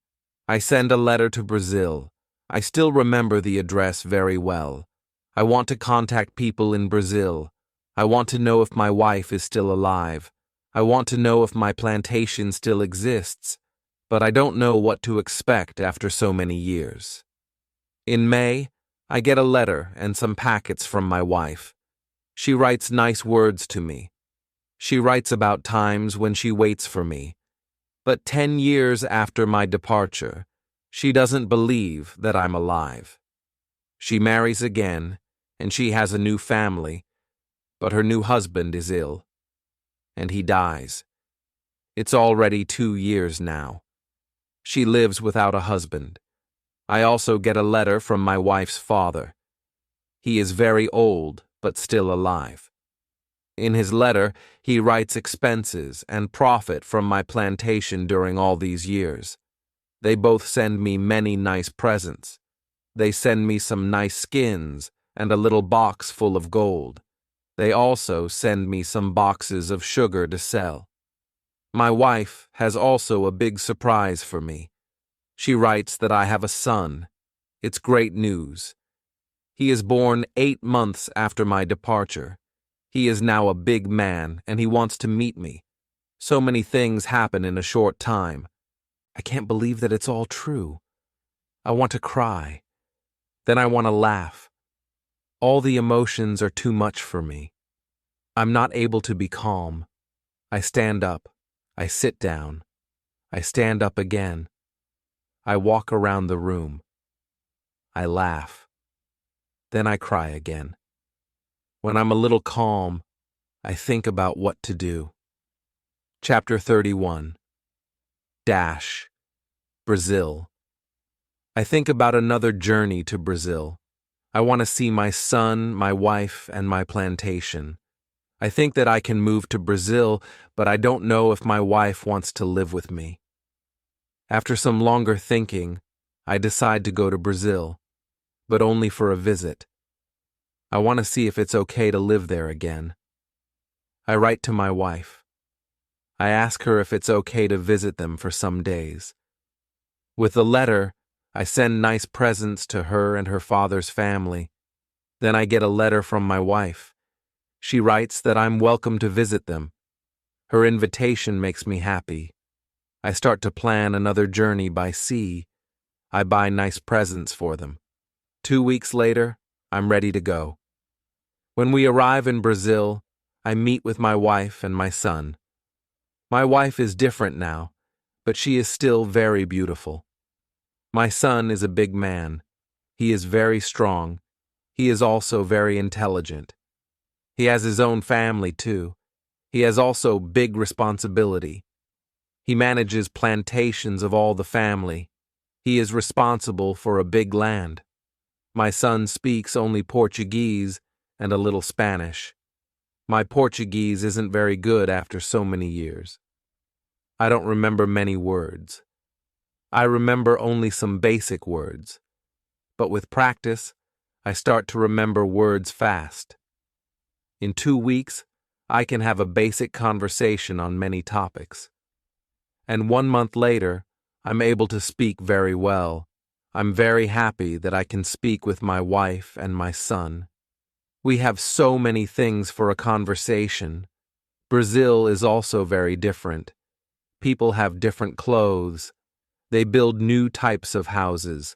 I send a letter to Brazil. I still remember the address very well. I want to contact people in Brazil. I want to know if my wife is still alive. I want to know if my plantation still exists, but I don't know what to expect after so many years. In May, I get a letter and some packets from my wife. She writes nice words to me. She writes about times when she waits for me. But 10 years after my departure, she doesn't believe that I'm alive. She marries again, and she has a new family, but her new husband is ill, and he dies. It's already 2 years now. She lives without a husband. I also get a letter from my wife's father. He is very old, but still alive. In his letter, he writes expenses and profit from my plantation during all these years. They both send me many nice presents. They send me some nice skins and a little box full of gold. They also send me some boxes of sugar to sell. My wife has also a big surprise for me. She writes that I have a son. It's great news. He is born 8 months after my departure. He is now a big man, and he wants to meet me. So many things happen in a short time. I can't believe that it's all true. I want to cry. Then I want to laugh. All the emotions are too much for me. I'm not able to be calm. I stand up. I sit down. I stand up again. I walk around the room. I laugh. Then I cry again. When I'm a little calm, I think about what to do. Chapter 31. Brazil. I think about another journey to Brazil. I want to see my son, my wife, and my plantation. I think that I can move to Brazil, but I don't know if my wife wants to live with me. After some longer thinking, I decide to go to Brazil, but only for a visit. I want to see if it's okay to live there again. I write to my wife. I ask her if it's okay to visit them for some days. With the letter, I send nice presents to her and her father's family. Then I get a letter from my wife. She writes that I'm welcome to visit them. Her invitation makes me happy. I start to plan another journey by sea. I buy nice presents for them. 2 weeks later, I'm ready to go. When we arrive in Brazil, I meet with my wife and my son. My wife is different now, but she is still very beautiful. My son is a big man. He is very strong. He is also very intelligent. He has his own family, too. He has also big responsibility. He manages plantations of all the family. He is responsible for a big land. My son speaks only Portuguese and a little Spanish. My Portuguese isn't very good after so many years. I don't remember many words. I remember only some basic words. But with practice, I start to remember words fast. In 2 weeks, I can have a basic conversation on many topics. And 1 month later, I'm able to speak very well. I'm very happy that I can speak with my wife and my son. We have so many things for a conversation. Brazil is also very different. People have different clothes. They build new types of houses.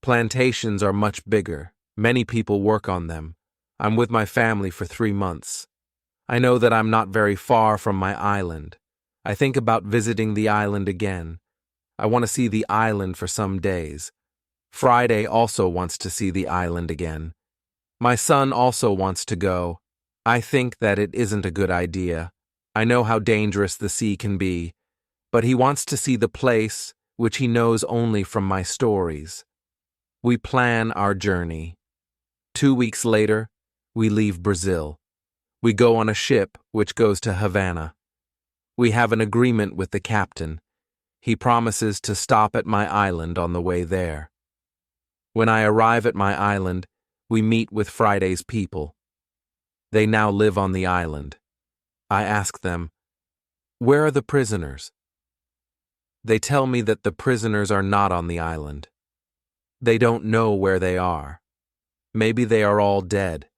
Plantations are much bigger. Many people work on them. I'm with my family for 3 months. I know that I'm not very far from my island. I think about visiting the island again. I want to see the island for some days. Friday also wants to see the island again. My son also wants to go. I think that it isn't a good idea. I know how dangerous the sea can be. but he wants to see the place which he knows only from my stories. We plan our journey. 2 weeks later, we leave Brazil. We go on a ship which goes to Havana. We have an agreement with the captain. He promises to stop at my island on the way there. When I arrive at my island, we meet with Friday's people. They now live on the island. I ask them, "Where are the prisoners?" They tell me that the prisoners are not on the island. They don't know where they are. Maybe they are all dead.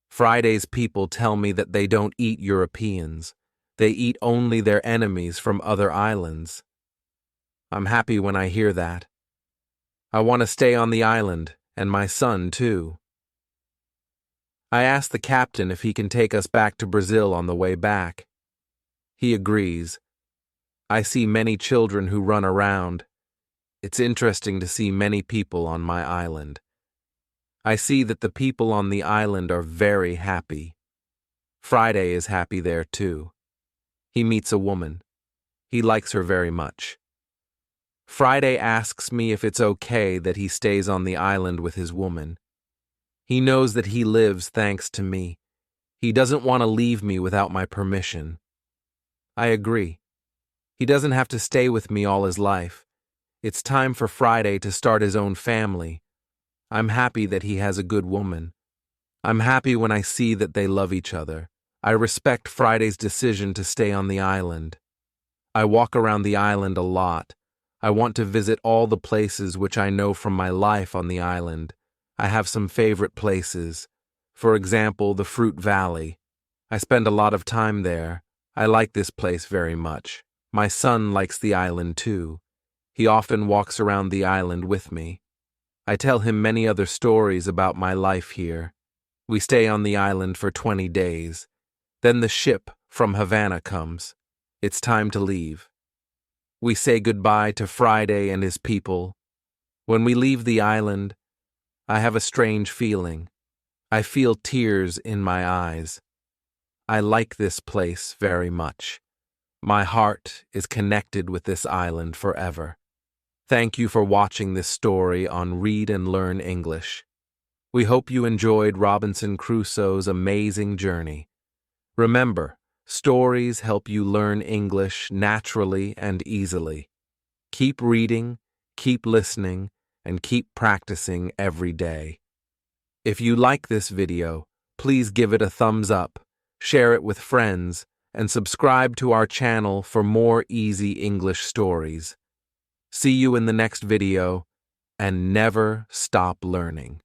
Friday's people tell me that they don't eat Europeans. They eat only their enemies from other islands. I'm happy when I hear that. I want to stay on the island, and my son too. I ask the captain if he can take us back to Brazil on the way back. He agrees. I see many children who run around. It's interesting to see many people on my island. I see that the people on the island are very happy. Friday is happy there too. He meets a woman. He likes her very much. Friday asks me if it's okay that he stays on the island with his woman. He knows that he lives thanks to me. He doesn't want to leave me without my permission. I agree. He doesn't have to stay with me all his life. It's time for Friday to start his own family. I'm happy that he has a good woman. I'm happy when I see that they love each other. I respect Friday's decision to stay on the island. I walk around the island a lot. I want to visit all the places which I know from my life on the island. I have some favorite places. For example, the Fruit Valley. I spend a lot of time there. I like this place very much. My son likes the island too. He often walks around the island with me. I tell him many other stories about my life here. We stay on the island for 20 days. Then the ship from Havana comes. It's time to leave. We say goodbye to Friday and his people. When we leave the island, I have a strange feeling. I feel tears in my eyes. I like this place very much. My heart is connected with this island forever. Thank you for watching this story on Read and Learn English. We hope you enjoyed Robinson Crusoe's amazing journey. Remember, stories help you learn English naturally and easily. Keep reading, keep listening, and keep practicing every day. If you like this video, please give it a thumbs up, share it with friends, and subscribe to our channel for more easy English stories. See you in the next video, and never stop learning.